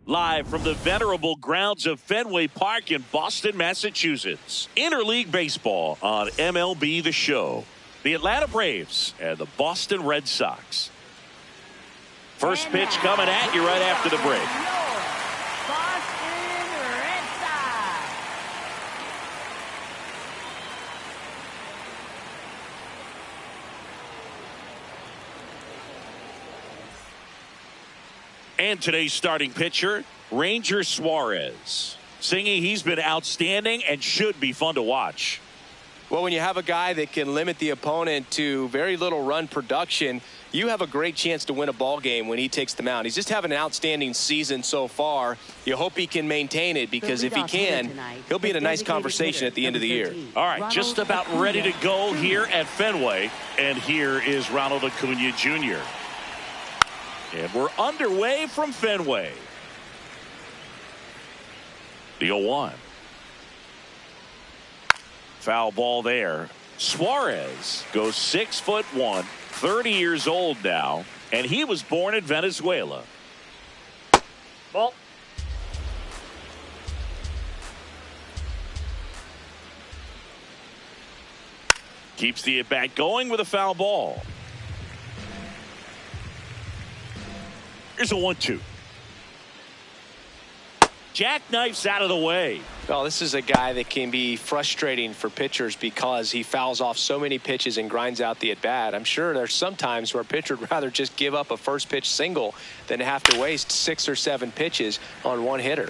Live from the venerable grounds of Fenway Park in Boston, Massachusetts. Interleague baseball on MLB The Show. The Atlanta Braves and the Boston Red Sox. First pitch coming at you right after the break. Boston Red Sox. And today's starting pitcher, Ranger Suarez. Singy, he's been outstanding and should be fun to watch. Well, when you have a guy that can limit the opponent to very little run production, you have a great chance to win a ball game when he takes the mound. He's just having an outstanding season so far. You hope he can maintain it, because if he can, he'll be in a nice conversation at the end of the year. All right, just about ready to go here at Fenway. And here is Ronald Acuna Jr. And we're underway from Fenway. The 0-1. Foul ball there. Suarez goes 6'1", 30 years old now, and he was born in Venezuela. Ball. Keeps the at-bat going with a foul ball. Here's a 1-2. Jackknifes out of the way. Well, this is a guy that can be frustrating for pitchers because he fouls off so many pitches and grinds out the at-bat. I'm sure there's some times where a pitcher would rather just give up a first pitch single than have to waste 6 or 7 pitches on one hitter.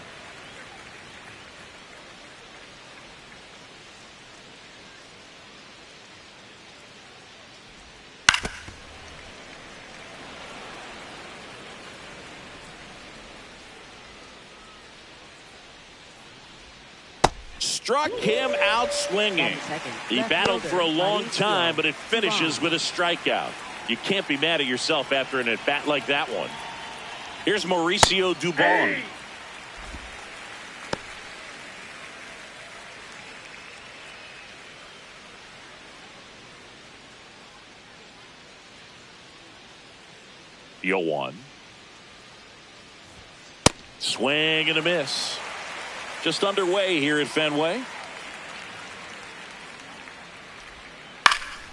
Struck him out swinging. He battled for a long time, but it finishes with a strikeout. You can't be mad at yourself after an at-bat like that one. Here's Mauricio Dubon. The 0-1. Swing and a miss. Just underway here at Fenway.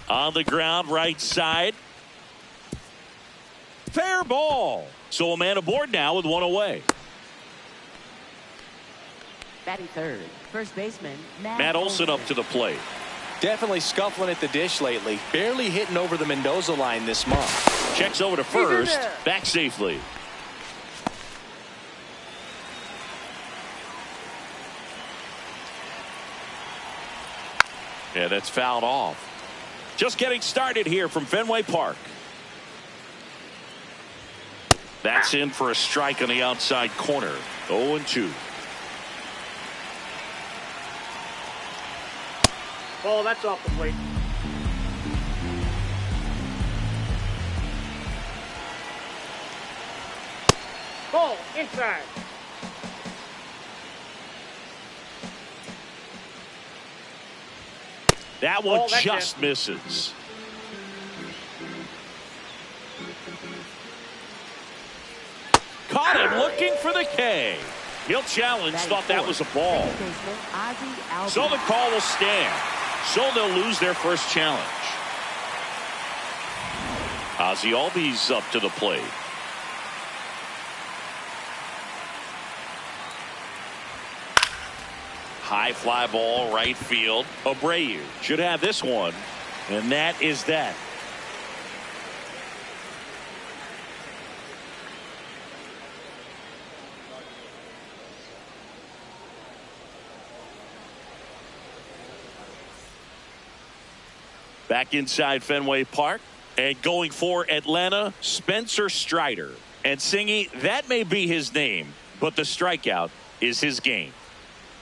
On the ground, right side. Fair ball. So a man aboard now with one away. Batting third, first baseman Matt Olson up to the plate. Definitely scuffling at the dish lately. Barely hitting over the Mendoza line this month. Checks over to first. Back safely. Yeah, that's fouled off. Just getting started here from Fenway Park. That's in for a strike on the outside corner. 0-2. Ball, that's off the plate. Ball, inside. That one just misses. Caught him looking for the K. He'll challenge, thought that was a ball. So the call will stand. So they'll lose their first challenge. Ozzie Albies up to the plate. High fly ball, right field. Abreu should have this one, and that is that. Back inside Fenway Park, and going for Atlanta, Spencer Strider. And Singy, that may be his name, but the strikeout is his game.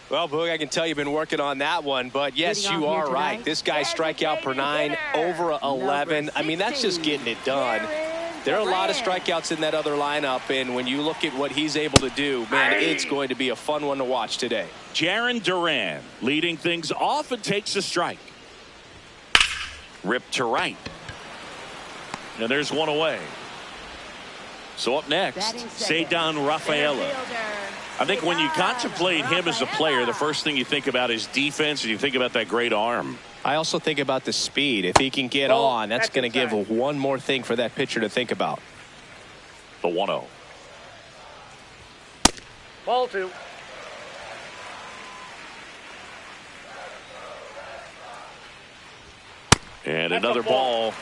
Well, Boog, I can tell you've been working on that one, but yes, you are right. This guy's strikeout per 9, over 11. I mean, that's just getting it done. There are a lot of strikeouts in that other lineup, and when you look at what he's able to do, man, it's going to be a fun one to watch today. Jarren Duran leading things off and takes a strike. Ripped to right. And there's one away. So up next, Ceddanne Rafaela. I think when you contemplate him as a player, the first thing you think about is defense, and you think about that great arm. I also think about the speed. If he can get on, that's going to give one more thing for that pitcher to think about. The 1-0. Ball 2. And another ball.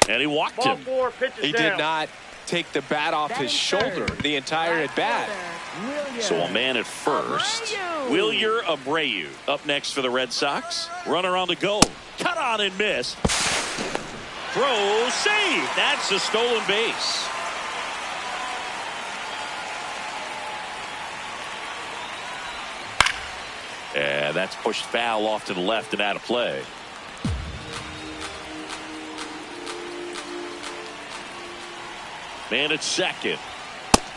And he walked him. He did not take the bat off his shoulder the entire at bat. So a man at first. Wilyer Abreu up next for the Red Sox. Runner on the go. Cut on and miss. Throw, save. That's a stolen base. And that's pushed foul off to the left and out of play. Man at second.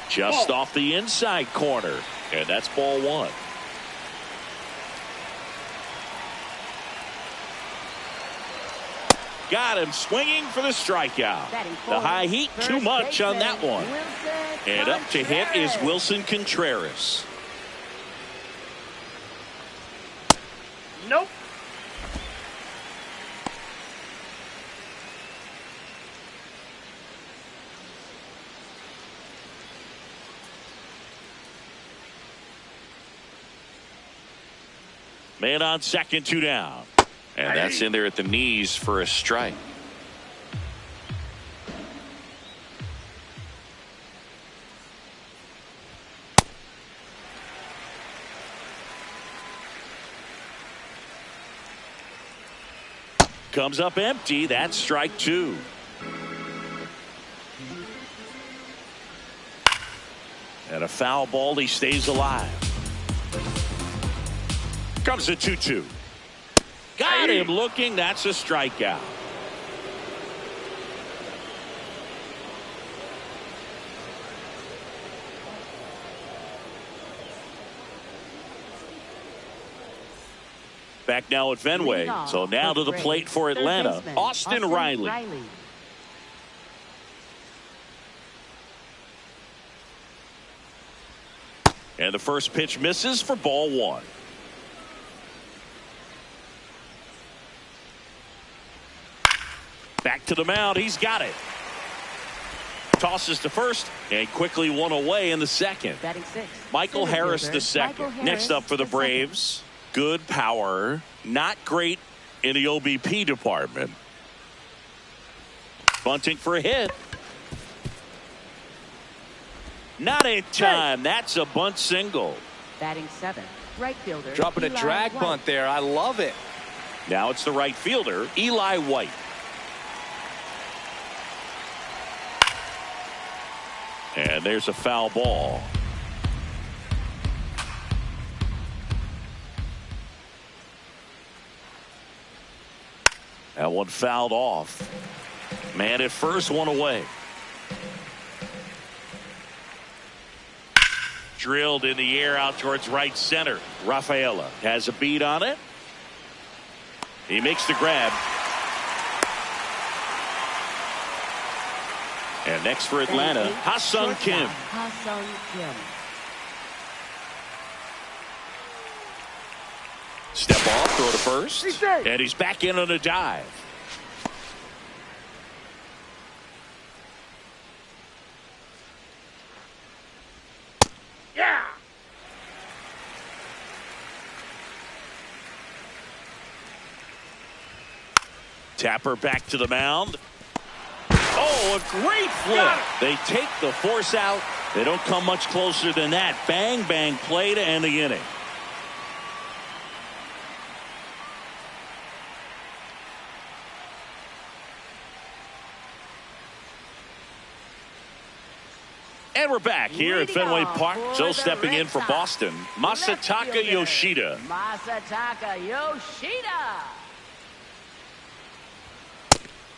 Just off the inside corner. And that's ball 1. Got him swinging for the strikeout. The high heat too much on that one. And up to hit is Wilson Contreras. Nope. Man on second, 2 down. And that's in there at the knees for a strike. Comes up empty. That's strike 2. And a foul ball. He stays alive. Comes a 2-2. Got him looking. That's a strikeout. Back now at Fenway. So now to the plate for Atlanta. Austin Riley. And the first pitch misses for ball 1. Back to the mound. He's got it. Tosses to first and quickly one away in the second. Michael Harris the second. Next up for the Braves. Good power. Not great in the OBP department. Bunting for a hit. Not in time. That's a bunt single. Batting 7. Right fielder. Dropping a drag bunt there. I love it. Now it's the right fielder, Eli White. And there's a foul ball. That one fouled off. Man at first, one away. Drilled in the air out towards right center. Rafaela has a beat on it. He makes the grab. And next for Atlanta, Ha-Sung Kim. Ha-Sung Kim. Step off, throw to first. And he's back in on a dive. Yeah. Tapper back to the mound. Oh, a great flip. They take the force out. They don't come much closer than that. Bang, bang play to end the inning. And we're back here at Fenway Park. So stepping in for Boston, Masataka Yoshida. Masataka Yoshida.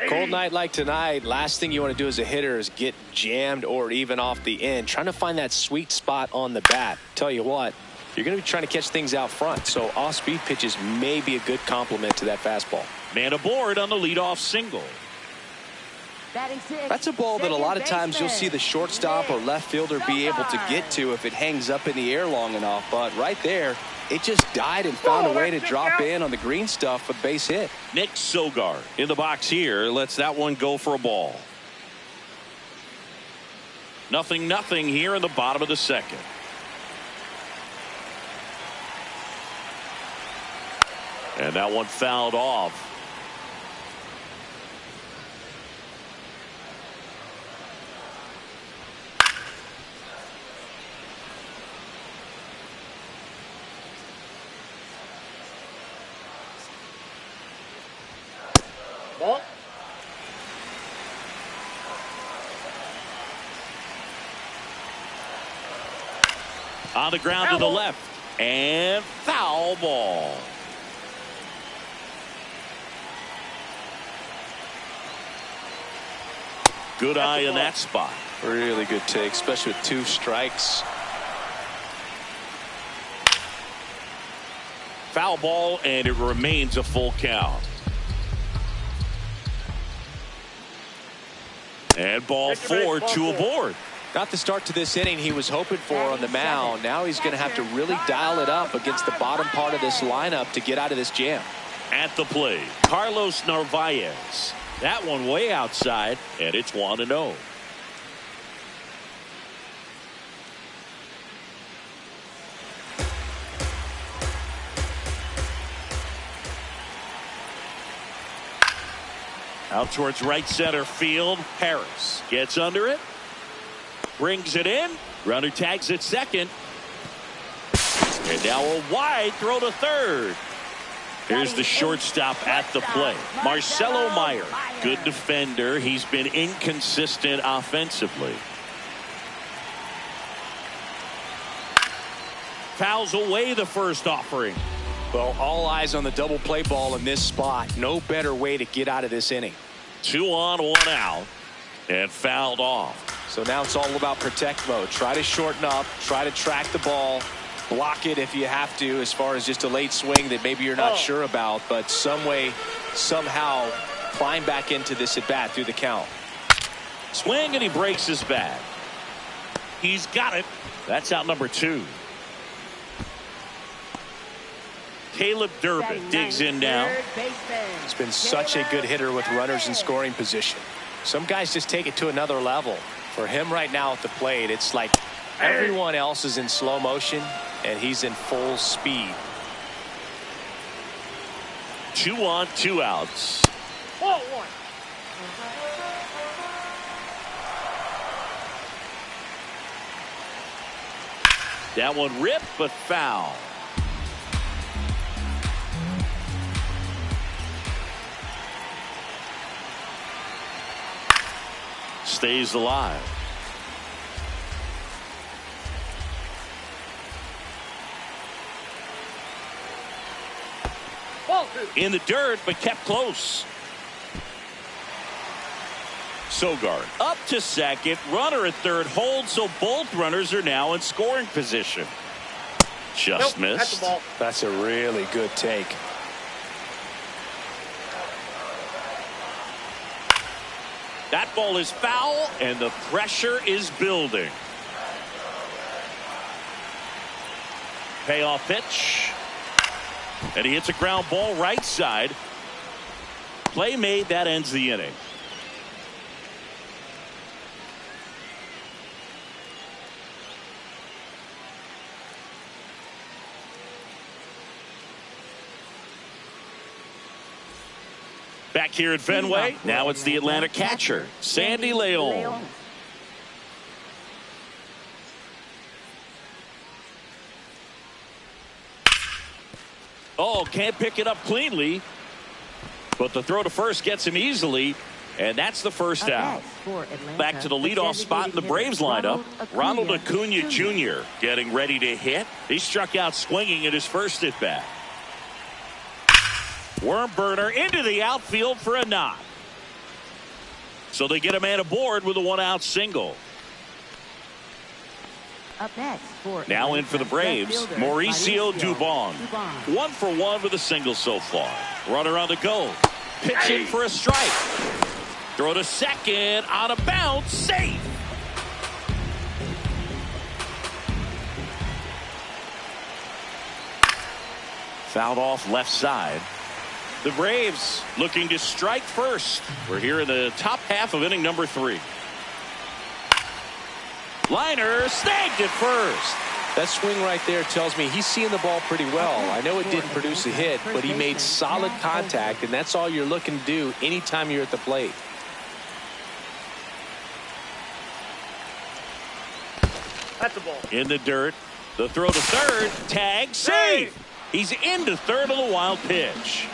Cold night like tonight, last thing you want to do as a hitter is get jammed or even off the end. Trying to find that sweet spot on the bat. Tell you what, you're going to be trying to catch things out front. So off-speed pitches may be a good complement to that fastball. Man aboard on the leadoff single. Batting 6. That's a ball that a lot of times you'll see the shortstop or left fielder be able to get to if it hangs up in the air long enough. But right there, it just died and found a way to drop in on the green stuff for the base hit. Nick Sogard in the box here lets that one go for a ball. 0-0 here in the bottom of the second. And that one fouled off. Ball. On the ground to the left. And foul ball. Good eye in that spot. Really good take, especially with 2 strikes. Foul ball, and it remains a full count. And ball 4, 2 aboard. Not the start to this inning he was hoping for on the mound. Now he's going to have to really dial it up against the bottom part of this lineup to get out of this jam. At the plate, Carlos Narvaez. That one way outside, and it's 1-0. Out towards right center field. Harris gets under it. Brings it in. Runner tags at second. And now a wide throw to third. Here's the shortstop at the plate. Marcelo Meyer. Good defender. He's been inconsistent offensively. Fouls away the first offering. Well, all eyes on the double play ball in this spot. No better way to get out of this inning. 2 on, 1 out. And fouled off. So now it's all about protect mode. Try to shorten up. Try to track the ball. Block it if you have to, as far as just a late swing that maybe you're not sure about. But some way, somehow, climb back into this at bat through the count. Swing, and he breaks his bat. He's got it. That's out number 2. Caleb Durbin digs in now. He's been such a good hitter with runners in scoring position. Some guys just take it to another level. For him right now at the plate, it's like everyone else is in slow motion and he's in full speed. 2 on, 2 outs. Ball 1. That one ripped, but foul. Stays alive. Ball 2. In the dirt, but kept close. Sogard up to second. Runner at third holds, so both runners are now in scoring position. Just Nope, that's missed. the ball. That's a really good take. That ball is foul, and the pressure is building. Payoff pitch. And he hits a ground ball right side. Play made, that ends the inning. Back here at Fenway, now it's the Atlanta catcher, Sandy Leon. Oh, can't pick it up cleanly, but the throw to first gets him easily, and that's the first out. Back to the leadoff spot in the Braves lineup, Ronald Acuna Jr. getting ready to hit. He struck out swinging at his first at bat. Worm burner into the outfield for a knock. So they get a man aboard with a 1-out single. Now in for the Braves, Mauricio Dubon. 1 for 1 with a single so far. Runner on the go. Pitching for a strike. Throw to second on a bounce. Safe. Fouled off left side. The Braves looking to strike first. We're here in the top half of inning number 3. Liner snagged it first. That swing right there tells me he's seeing the ball pretty well. I know it didn't produce a hit, but he made solid contact, and that's all you're looking to do anytime you're at the plate. That's a ball. In the dirt. The throw to third. Tag. Save. He's into third on the wild pitch.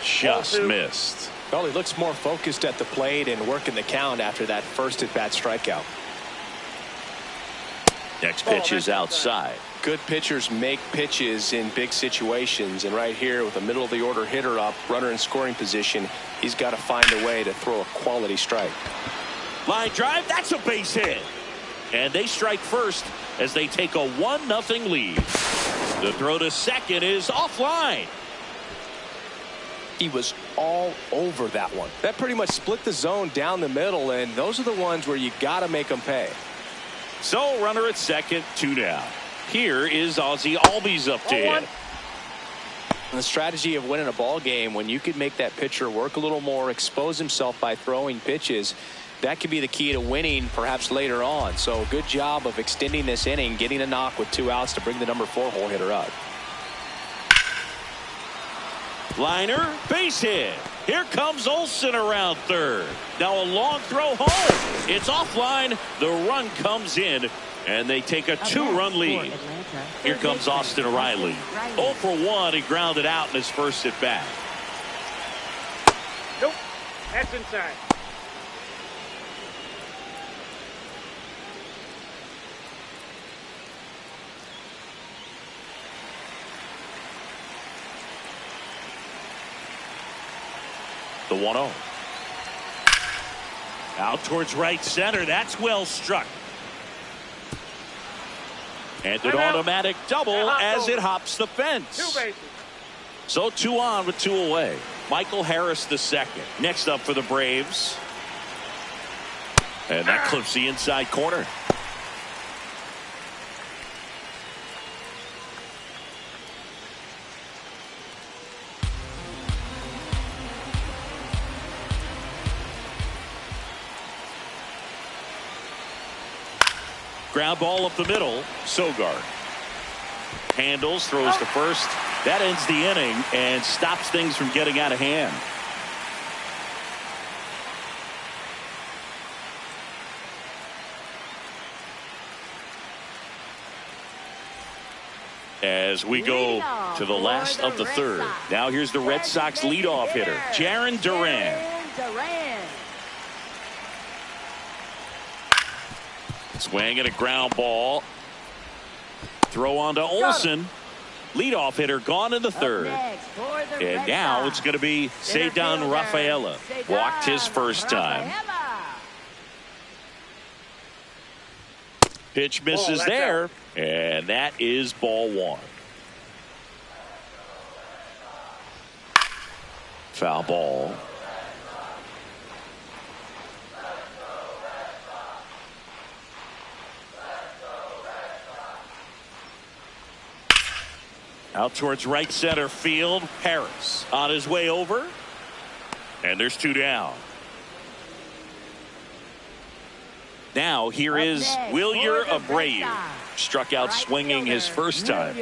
Just missed. Well, he looks more focused at the plate and working the count after that first at-bat strikeout. Next pitch is outside. Good pitchers make pitches in big situations, and right here with a middle-of-the-order hitter up, runner in scoring position, he's got to find a way to throw a quality strike. Line drive, that's a base hit. And they strike first as they take a 1-0 lead. The throw to second is offline. He was all over that one. That pretty much split the zone down the middle, and those are the ones where you got to make them pay. So runner at second, 2 down. Here is Ozzie Albies up to hit. The strategy of winning a ball game, when you could make that pitcher work a little more, expose himself by throwing pitches, that could be the key to winning perhaps later on. So good job of extending this inning, getting a knock with 2 outs to bring the number 4 hole hitter up. Liner, base hit. Here comes Olsen around third. Now a long throw home. It's offline. The run comes in, and they take a 2-run lead. Here comes Austin Riley. 0 for 1. He grounded out in his first at bat. Nope. That's inside. The 1-0. Out towards right center. That's well struck. And an automatic double as it hops the fence. 2 bases. So 2 on with 2 away. Michael Harris the second. Next up for the Braves. And that clips the inside corner. Ground ball up the middle. Sogard handles, throws to first. That ends the inning and stops things from getting out of hand. As we go to the last of the third. Now here's the Red Sox leadoff hitter, Jarren Duran. Swing and a ground ball. Throw on to Olsen. Leadoff hitter gone in the third. And now it's going to be Ceddanne Rafaela. Walked his first time. Pitch misses there. And that is ball 1. Foul ball. Out towards right center field. Harris on his way over. And there's 2 down. Now here is Wilyer Abreu. Struck out swinging his first time.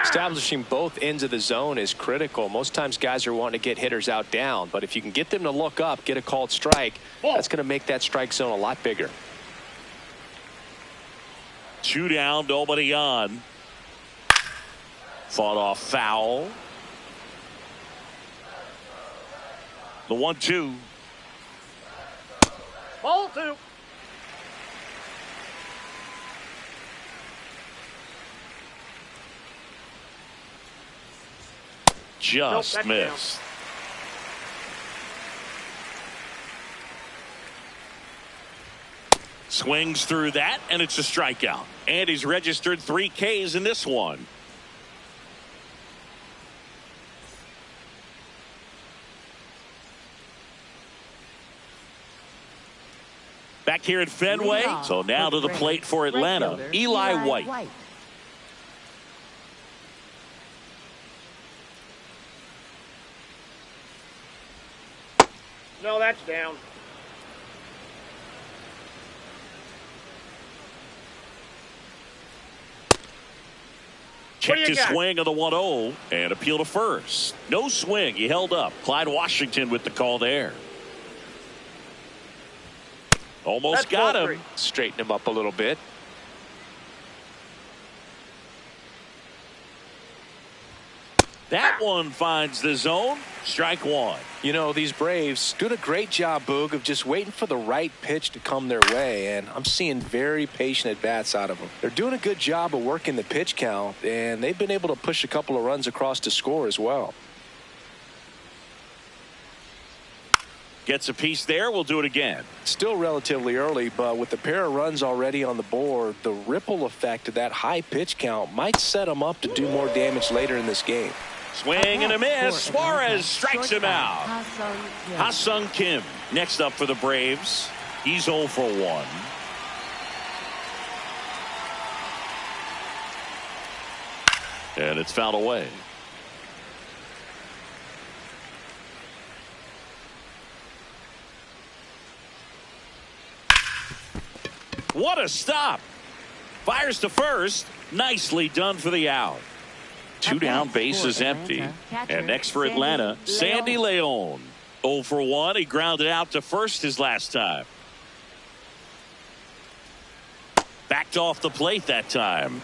Establishing both ends of the zone is critical. Most times guys are wanting to get hitters out down, but if you can get them to look up, get a called strike, that's going to make that strike zone a lot bigger. 2 down, nobody on. Fought off foul. The 1-2. Ball 2. Just missed. Swings through that, and it's a strikeout. And he's registered 3 Ks in this one. Back here at Fenway, so now to the plate for Atlanta, Eli White. No, that's down. Checked his swing on the 1-0 and appeal to first. No swing. He held up. Clyde Washington with the call there. Almost got him. Straighten him up a little bit. That one finds the zone. Strike one. You know, these Braves doing a great job, Boog, of just waiting for the right pitch to come their way, and I'm seeing very patient at-bats out of them. They're doing a good job of working the pitch count, and they've been able to push a couple of runs across to score as well. Gets a piece there. We'll do it again. Still relatively early, but with the pair of runs already on the board, the ripple effect of that high pitch count might set them up to do more damage later in this game. Swing and a miss. Suarez strikes him out. Ha-Sung Kim next up for the Braves. He's 0 for 1. And it's fouled away. What a stop. Fires to first. Nicely done for the out. 2 down, base is empty. And next for Atlanta, Sandy Leon. 0 for 1. He grounded out to first his last time. Backed off the plate that time.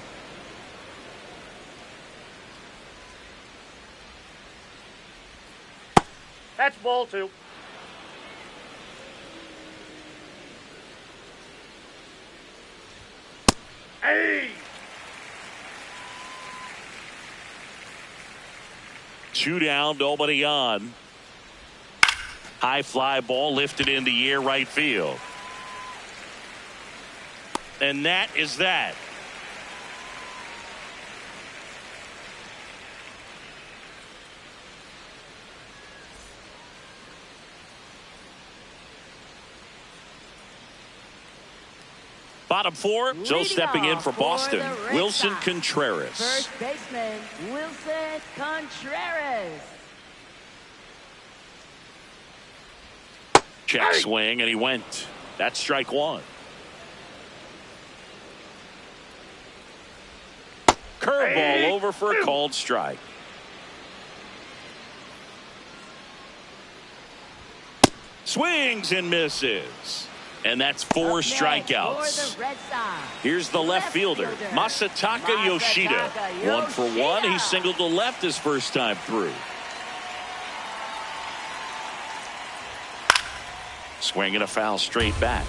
That's ball 2. Hey! 2 down, nobody on. High fly ball lifted in the air, right field. And that is that. Bottom 4, so stepping in for Boston, Wilson Contreras. First baseman, Wilson Contreras. Check swing, and he went. That's strike 1. Curveball over for a called strike. Swings and misses. And that's 4 strikeouts. Here's the left fielder, Masataka Yoshida. 1 for 1. He singled to left his first time through. Swing and a foul straight back.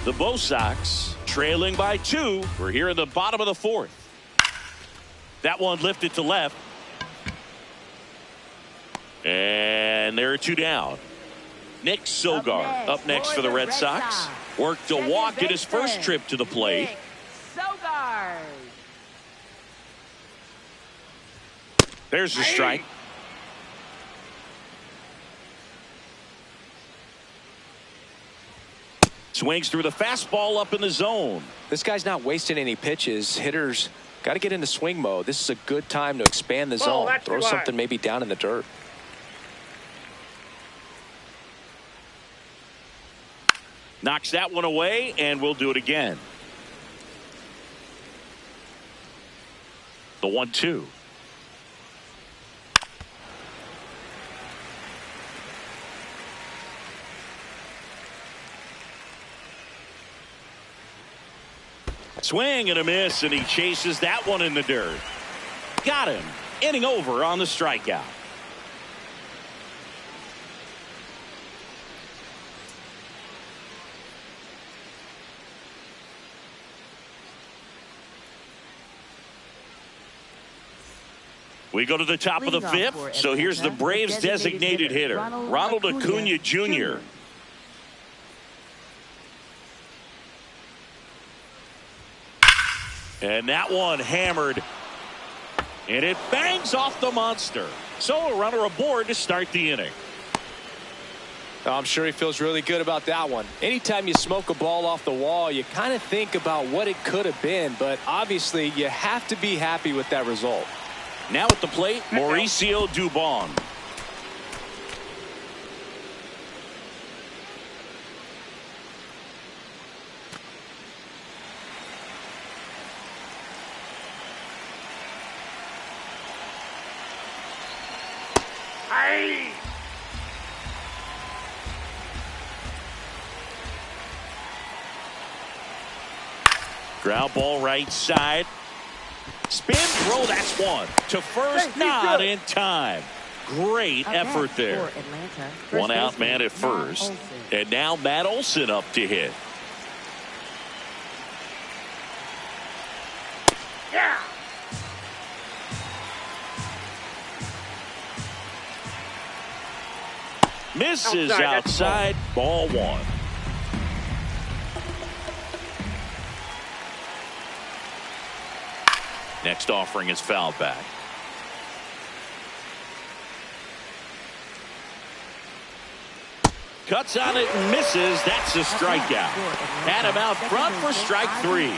The Bo Sox trailing by 2. We're here in the bottom of the 4th. That one lifted to left. And there are 2 down. Nick Sogard up next for the Red Sox. Worked a walk in his first trip to the plate. Sogard. There's the strike. Swings through the fastball up in the zone. This guy's not wasting any pitches. Hitters got to get into swing mode. This is a good time to expand the zone. Throw something maybe down in the dirt. Knocks that one away, and we'll do it again. The 1-2. Swing and a miss, and he chases that one in the dirt. Got him. Inning over on the strikeout. We go to the top of the 5th. So here's the Braves designated hitter, Ronald Acuna Jr. And that one hammered. And it bangs off the monster. So a runner aboard to start the inning. I'm sure he feels really good about that one. Anytime you smoke a ball off the wall, you kind of think about what it could have been, but obviously you have to be happy with that result. Now at the plate, Mauricio Dubon. Hey! Ground ball right side. Spin throw, that's one. To first, not in time. Great effort there. One out man at first. And now Matt Olson up to hit. Yeah! Misses outside. Ball one. Next offering is fouled back. Cuts on it and misses. That's a strikeout. Had him out front for strike three.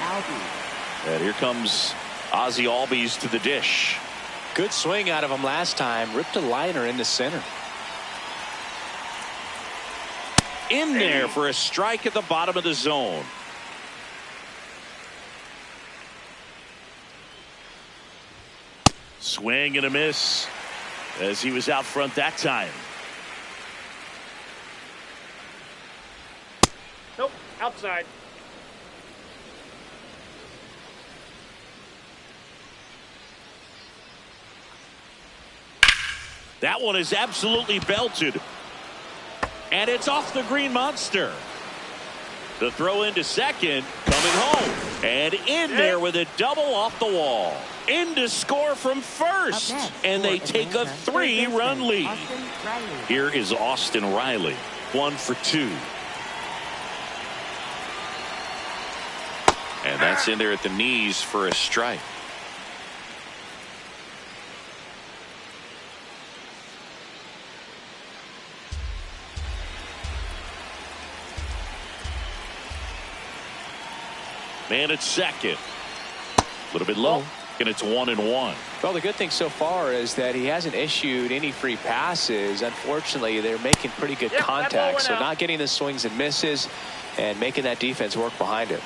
And here comes Ozzie Albies to the dish. Good swing out of him last time. Ripped a liner in the center. In there for a strike at the bottom of the zone. Swing and a miss as he was out front that time. Nope, outside. That one is absolutely belted. And it's off the green monster. The throw into second, coming home. And in there with a double off the wall. In to score from first. And they take a 3-run lead. Here is Austin Riley. 1 for 2. And that's in there at the knees for a strike. Man at second. A little bit low. And it's 1-1. Well, the good thing so far is that he hasn't issued any free passes. Unfortunately, they're making pretty good contact. So not getting the swings and misses and making that defense work behind him.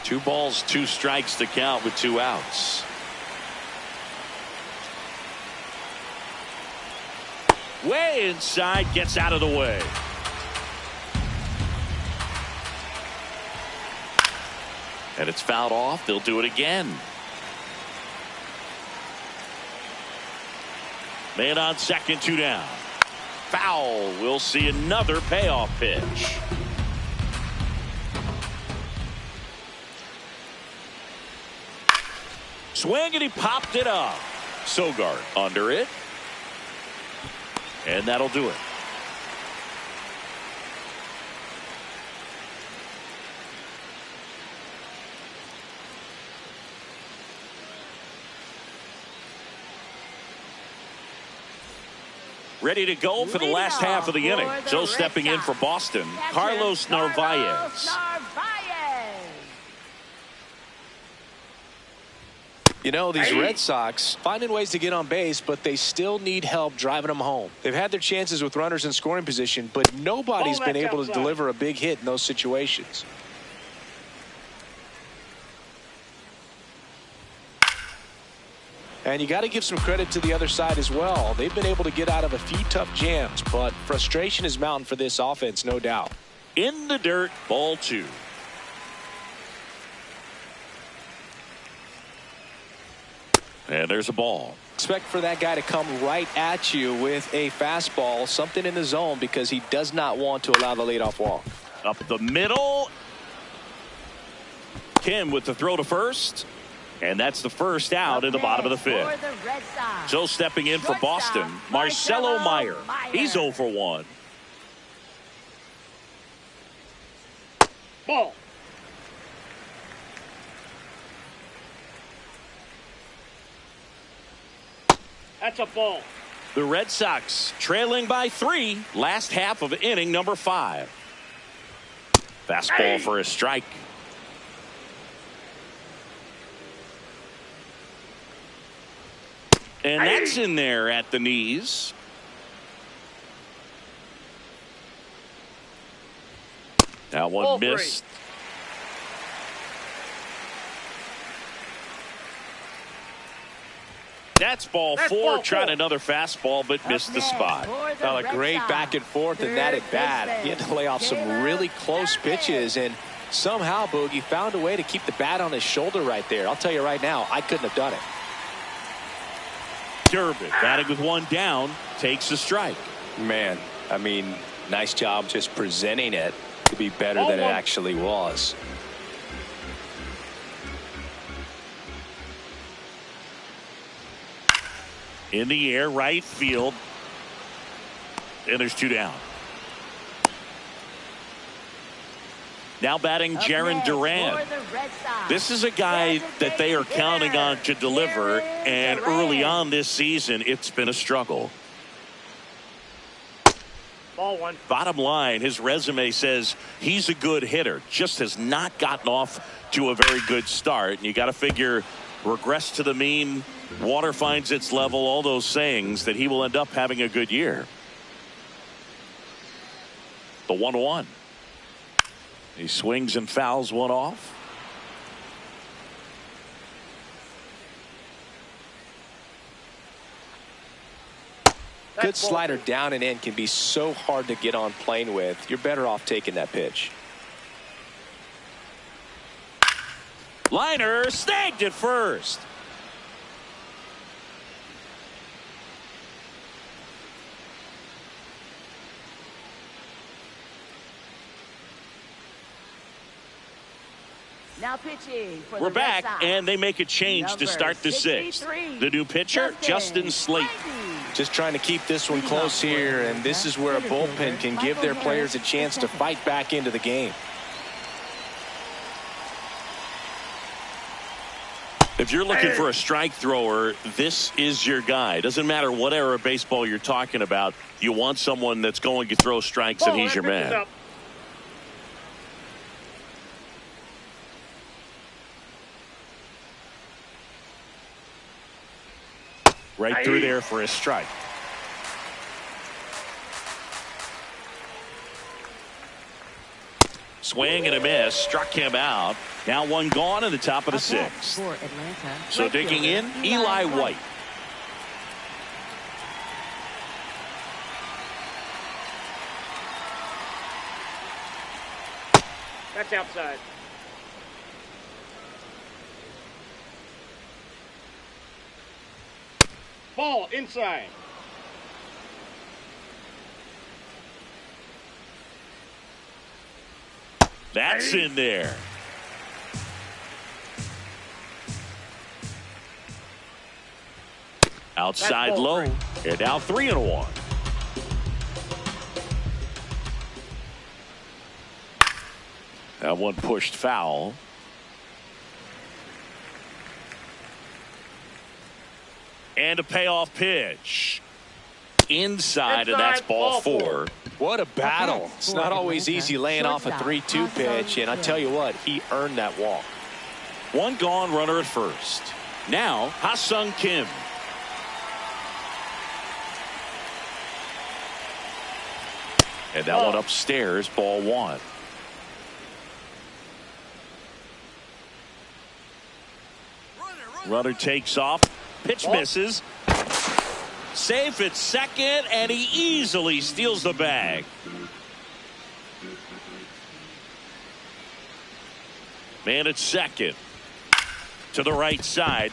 2 balls, 2 strikes to count with 2 outs. Way inside, gets out of the way. And it's fouled off. They'll do it again. Man on second, 2 down. Foul. We'll see another payoff pitch. Swing and he popped it up. Sogard under it. And that'll do it. Ready to go for the last half of the inning. So stepping in for Boston, Carlos Narvaez. You know, these Red Sox finding ways to get on base, but they still need help driving them home. They've had their chances with runners in scoring position, but nobody's been able to deliver a big hit in those situations. And you got to give some credit to the other side as well. They've been able to get out of a few tough jams, but frustration is mounting for this offense, no doubt. In the dirt, ball 2. And there's a ball. Expect for that guy to come right at you with a fastball, something in the zone, because he does not want to allow the leadoff walk. Up the middle. Kim with the throw to first. And that's the first out in the bottom of the 5th. So stepping in for Boston, Marcelo Meyer. He's 0 for 1. Ball. That's a ball. The Red Sox trailing by 3, last half of inning number 5. Fastball for a strike. And that's in there at the knees. That one missed. That's ball 4. Tried another fastball, but missed the spot. Well, a great back and forth in that at bat. He had to lay off some really close pitches, and somehow Boogie found a way to keep the bat on his shoulder right there. I'll tell you right now, I couldn't have done it. Durbin batting with 1 down, takes a strike. Man, I mean, nice job just presenting it to be better than it actually was. In the air, right field. And there's 2 down. Now batting Jarren Duran. This is a guy that they are counting on to deliver, and early on this season, it's been a struggle. Ball 1. Bottom line, his resume says he's a good hitter, just has not gotten off to a very good start. And you got to figure, regress to the mean, water finds its level, all those sayings, that he will end up having a good year. The 1-1. He swings and fouls one off. Good slider down and in can be so hard to get on plane with. You're better off taking that pitch. Liner snagged at first. Now pitching for We're the back, Red Sox. and they make a change to start the 6th. The new pitcher, Justin Slate. Just trying to keep this one close here, and this is where a bullpen can give their players a chance to fight back into the game. If you're looking for a strike thrower, this is your guy. Doesn't matter what era of baseball you're talking about. You want someone that's going to throw strikes, and he's your man. Right through there for a strike. Swing and a miss. Struck him out. Now 1 gone in the top of the 6th. So digging in, Eli White. That's outside. Ball inside. That's in there. Outside low. And now 3-1. That one pushed foul. And a payoff pitch. Inside, and that's ball 4. What a battle. It's not always easy laying off a 3-2 pitch, and I tell you what, he earned that walk. 1 gone, runner at first. Now, Ha-Sung Kim. And that one upstairs, ball 1. Runner takes off. Pitch misses. Safe at second, and he easily steals the bag. Man at second. To the right side.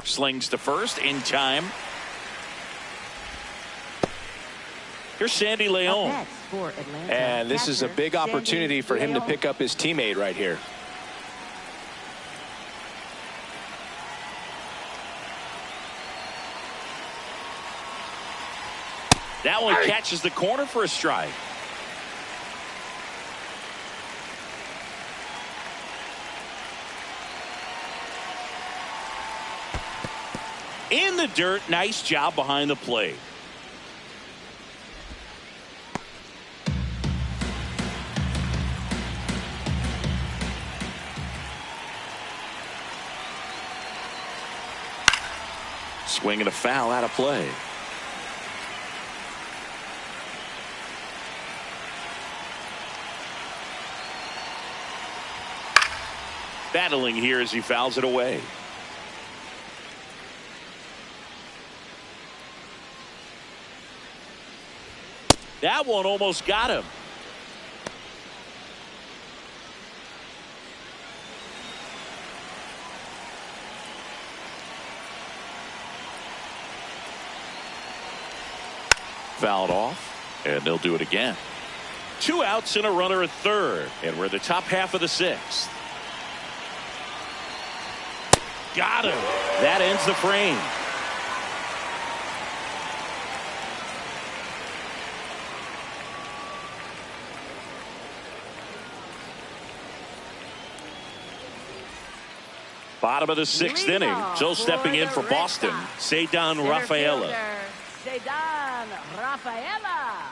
Slings to first in time. Here's Sandy Leon. And this is a big opportunity for him to pick up his teammate right here. That one catches the corner for a strike. In the dirt. Nice job behind the plate. Swinging a foul out of play. Battling here as he fouls it away. That one almost got him. Fouled off, and they'll do it again. 2 outs and a runner at third, and we're in the top half of the 6th. Got him. That ends the frame. Bottom of the 6th inning. So stepping in for Boston, Cedar Rafaela. Cedar Rafaela.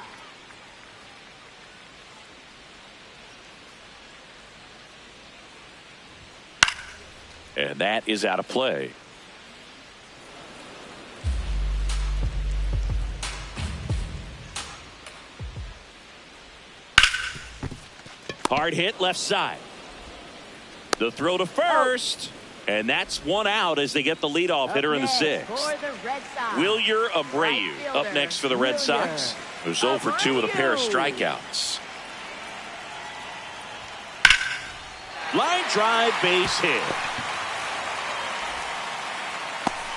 And that is out of play. Hard hit left side. The throw to first. And that's 1 out as they get the leadoff hitter in the 6th. Wilyer Abreu up next for the Red Sox, who's 0 for 2 with a pair of strikeouts. Line drive, base hit.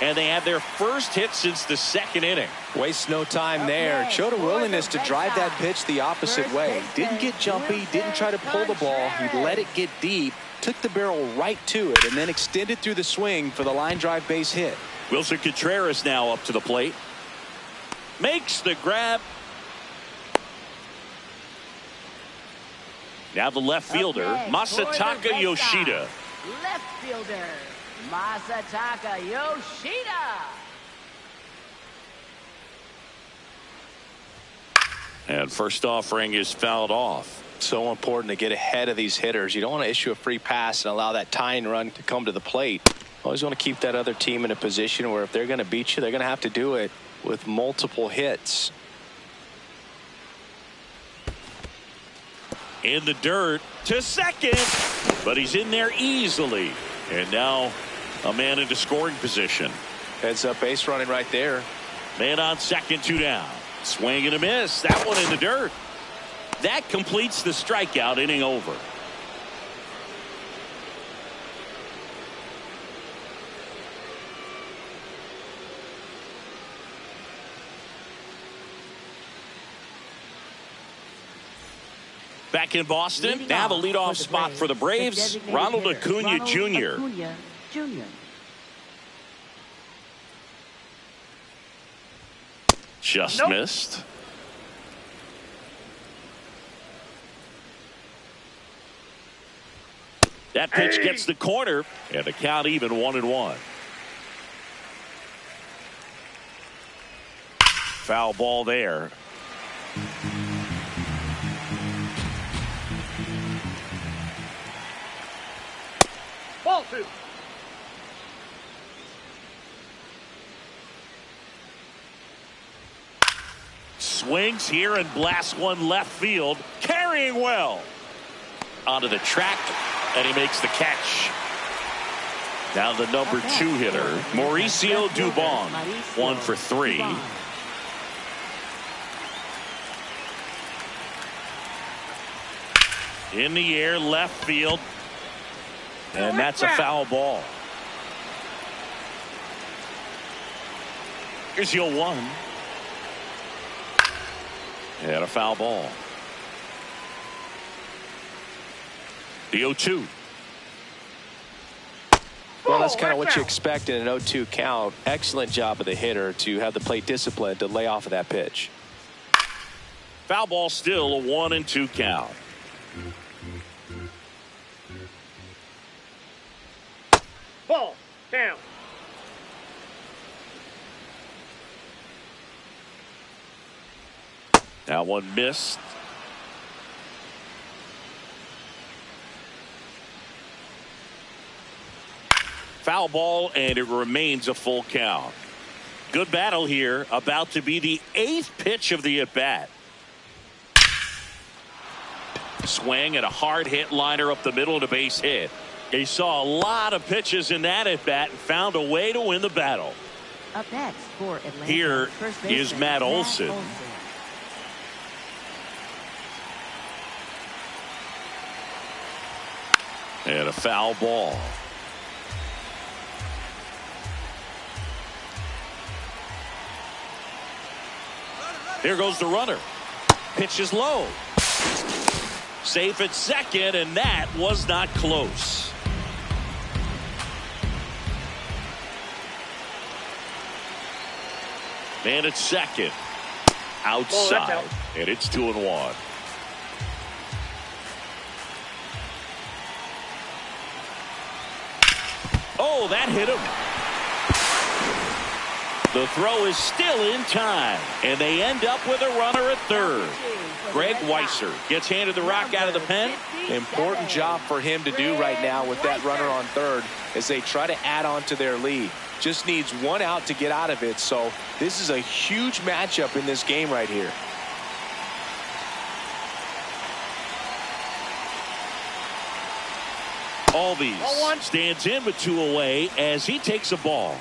And they have their first hit since the 2nd inning. Wastes no time there. Showed a willingness to drive that pitch the opposite way. Didn't get jumpy, didn't try to pull the ball. He let it get deep, took the barrel right to it, and then extended through the swing for the line drive base hit. Wilson Contreras now up to the plate. Makes the grab. Now the left fielder, Masataka Yoshida. Left fielder, Masataka Yoshida. And first offering is fouled off. So important to get ahead of these hitters. You don't want to issue a free pass and allow that tying run to come to the plate. Always want to keep that other team in a position where if they're going to beat you, they're going to have to do it with multiple hits. In the dirt to second, but he's in there easily. And now a man into scoring position. Heads up base running right there. Man on second, 2 down. Swing and a miss. That one in the dirt. That completes the strikeout, inning over. Back in Boston, now the leadoff spot for the Braves, Ronald Acuna Jr. Just missed. That pitch gets the corner, and the count even 1-1. Foul ball there. Ball 2. Swings here and blasts one left field, carrying well. Onto the track, and he makes the catch. Now the number 2 hitter, Mauricio Dubon, 1 for 3. In the air, left field, and that's a foul ball. Here's the 0-1. And a foul ball. The 0-2. Well, that's kind of what you expect in an 0-2 count. Excellent job of the hitter to have the plate discipline to lay off of that pitch. Foul ball, still a 1-2 count. Ball down. That one missed. Foul ball, and it remains a full count. Good battle here. About to be the 8th pitch of the at-bat. Swing and a hard hit liner up the middle and a base hit. He saw a lot of pitches in that at-bat and found a way to win the battle. Up next for Atlanta, here is Matt Olson. And a foul ball. Here goes the runner. Pitch is low. Safe at second, and that was not close. Man at second. Outside. And it's 2-1. Oh, that hit him. The throw is still in time, and they end up with a runner at third. Greg Weiser gets handed the rock out of the pen. Important job for him to do right now with that runner on third as they try to add on to their lead. Just needs one out to get out of it, so this is a huge matchup in this game right here. Albies stands in with 2 away as he takes a ball.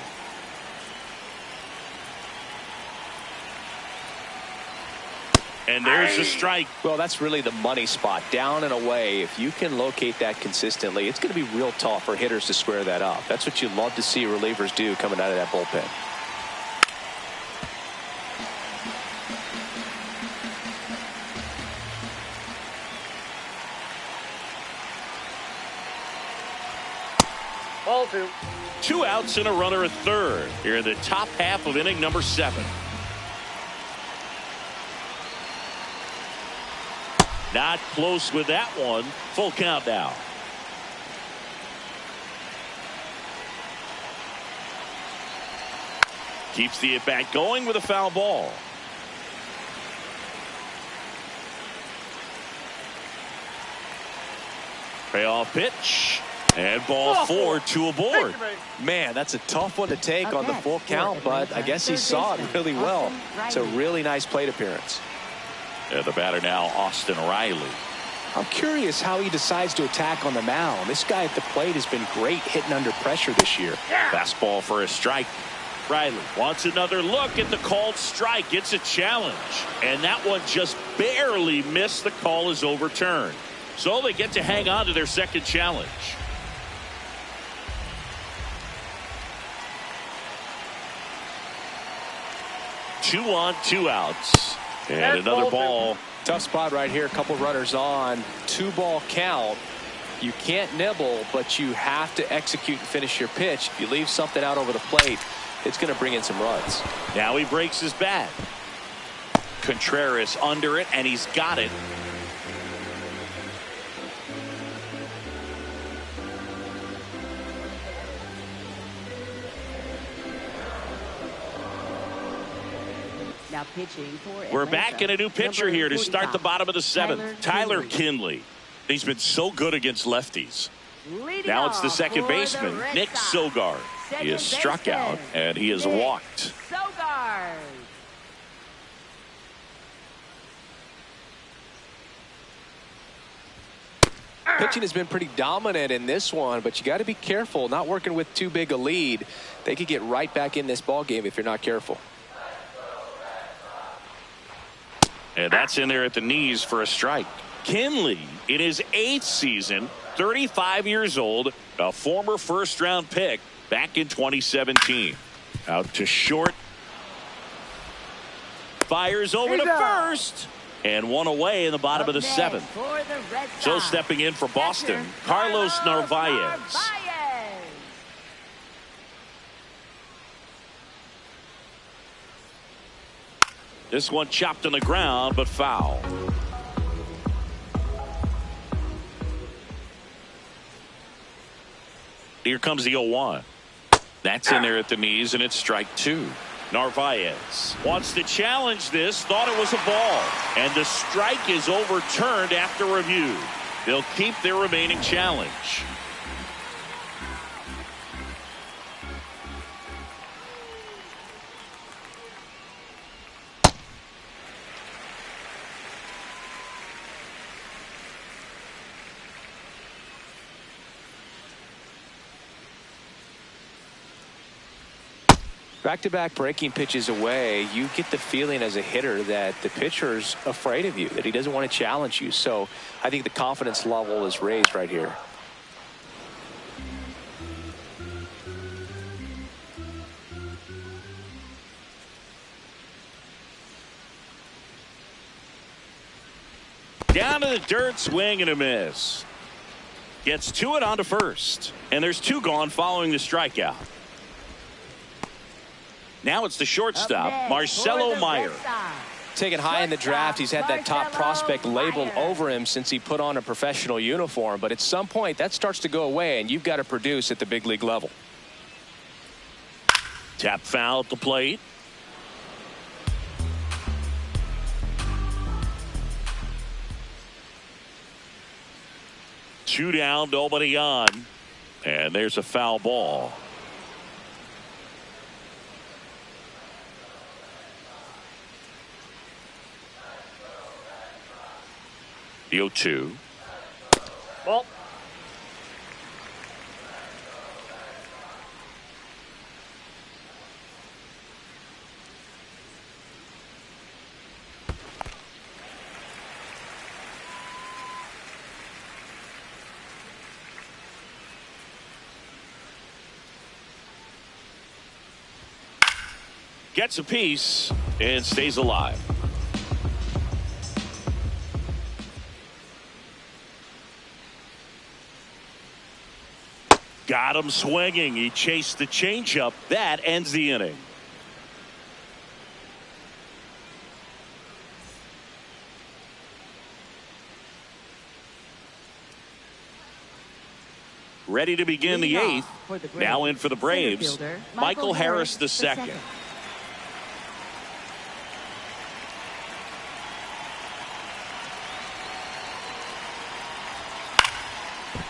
And there's a strike. Well, that's really the money spot, down and away. If you can locate that consistently, it's going to be real tough for hitters to square that up. That's what you love to see relievers do coming out of that bullpen. Ball 2. 2 outs and a runner at third here in the top half of inning number 7. Not close with that one. Full count now. Keeps the at-bat going with a foul ball. Payoff pitch. And ball 4, 2 aboard. Man, that's a tough one to take on the full count, but I guess he saw it really well. It's a really nice plate appearance. The batter now, Austin Riley. I'm curious how he decides to attack on the mound. This guy at the plate has been great hitting under pressure this year. Fastball for a strike. Riley wants another look at the called strike. It's a challenge. And that one just barely missed. The call is overturned. So they get to hang on to their second challenge. Two on, 2 outs. And another ball. Tough spot right here. A couple runners on. 2-ball count. You can't nibble, but you have to execute and finish your pitch. If you leave something out over the plate, it's going to bring in some runs. Now he breaks his bat. Contreras under it, and he's got it. Now pitching for We're back in a new pitcher here to start the bottom of the 7th. Tyler Kinley. He's been so good against lefties. Now it's the second baseman, Nick Sogard. He is struck out, and he is walked. Sogard. Pitching has been pretty dominant in this one, but you got to be careful. Not working with too big a lead. They could get right back in this ball game if you're not careful. And that's in there at the knees for a strike. Kinley, in his 8th season, 35 years old, a former first-round pick back in 2017. Out to short. Fires over to first. And one away in the bottom of the 7th. So stepping in for Boston, Carlos Narvaez. This one chopped on the ground, but foul. Here comes the 0-1. That's in there at the knees, and it's strike 2. Narvaez wants to challenge this, thought it was a ball, and the strike is overturned after review. They'll keep their remaining challenge. Back-to-back breaking pitches away, you get the feeling as a hitter that the pitcher's afraid of you, that he doesn't want to challenge you. So I think the confidence level is raised right here. Down to the dirt, swing and a miss. Gets to it onto first. And there's two gone following the strikeout. Now it's the shortstop, Marcelo Meyer. Taken high in the draft, he's had that top prospect labeled over him since he put on a professional uniform. But at some point, that starts to go away, and you've got to produce at the big league level. Tap foul at the plate. Two down, nobody on. And there's a foul ball. The 0-2. Ball. Gets a piece and stays alive. Got him swinging. He chased the changeup. That ends the inning. Ready to begin the eighth. Now in for the Braves, Michael Harris II.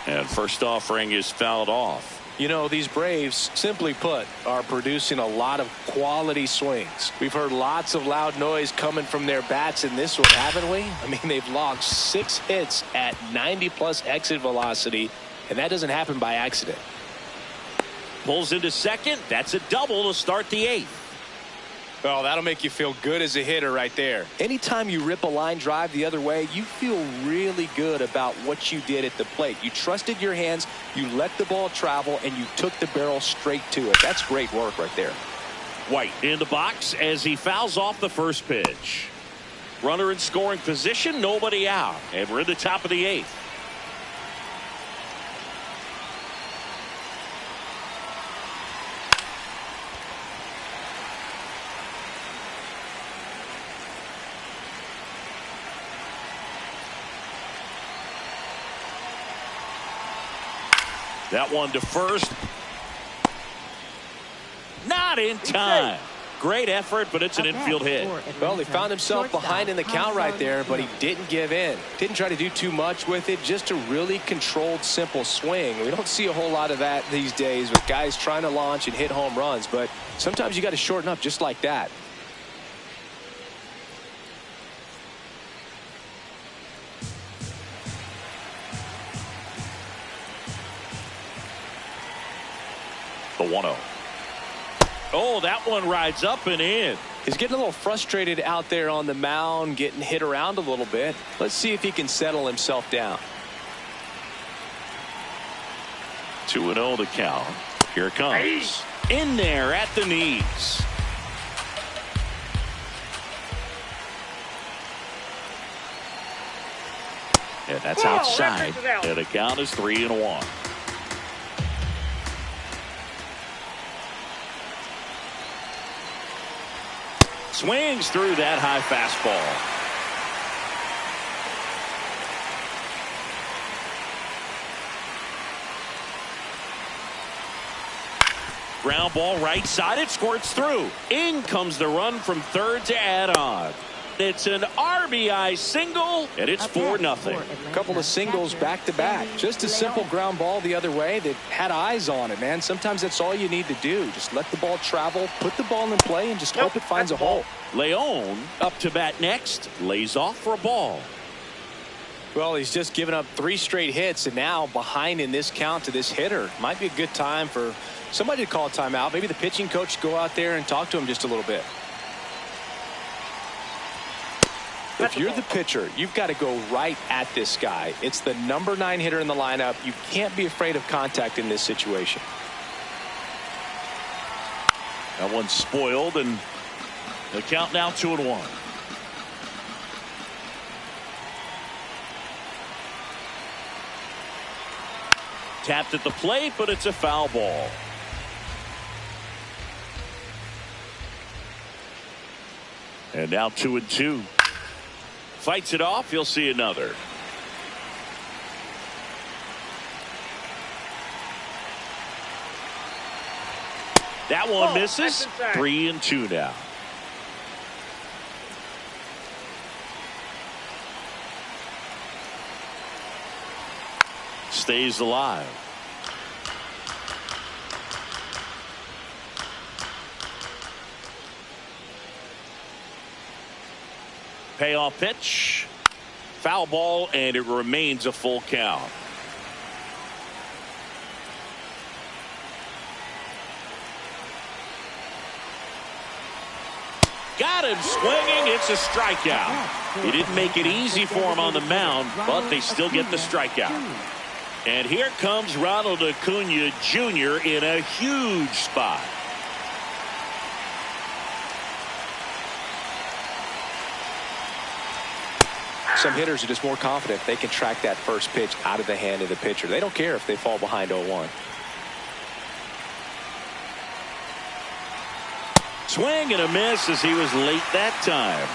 And first offering is fouled off. You know, these Braves, simply put, are producing a lot of quality swings. We've heard lots of loud noise coming from their bats in this one, haven't we? I mean, they've logged 6 hits at 90+ exit velocity, and that doesn't happen by accident. Pulls into second. That's a double to start the eighth. Well, that'll make you feel good as a hitter right there. Anytime you rip a line drive the other way, you feel really good about what you did at the plate. You trusted your hands, you let the ball travel, and you took the barrel straight to it. That's great work right there. White in the box as he fouls off the first pitch. Runner in scoring position, nobody out. And we're in the top of the eighth. That one to first. Not in time. Great effort, but it's an infield hit. Well, he found himself behind in the count right there, but he didn't give in. Didn't try to do too much with it. Just a really controlled, simple swing. We don't see a whole lot of that these days with guys trying to launch and hit home runs, but sometimes you got to shorten up just like that. The 1-0. Oh, that one rides up and in. He's getting a little frustrated out there on the mound, getting hit around a little bit. Let's see if he can settle himself down. 2-0 the count. Here it comes. In there at the knees. And that's outside. And the count is 3-1. Swings through that high fastball. Ground ball right side. It squirts through. In comes the run from third to add on. It's an RBI single, and it's 4-0. A couple of singles back-to-back. Just a simple ground ball the other way that had eyes on it, man. Sometimes that's all you need to do. Just let the ball travel, put the ball in play, and just hope it finds a hole. Leon up to bat next. Lays off for a ball. Well, he's just given up 3 straight hits, and now behind in this count to this hitter. Might be a good time for somebody to call a timeout. Maybe the pitching coach go out there and talk to him just a little bit. If you're the pitcher, you've got to go right at this guy. It's the number 9 hitter in the lineup. You can't be afraid of contact in this situation. That one's spoiled, and the count now 2-1. Tapped at the plate, but it's a foul ball. And now 2-2. Fights it off. You'll see another. That one misses. 3-2 now. Stays alive. Payoff pitch. Foul ball, and it remains a full count. Got him swinging. It's a strikeout. He didn't make it easy for him on the mound, but they still get the strikeout. And here comes Ronald Acuna Jr. in a huge spot. Some hitters are just more confident they can track that first pitch out of the hand of the pitcher. They don't care if they fall behind 0-1. Swing and a miss as he was late that time.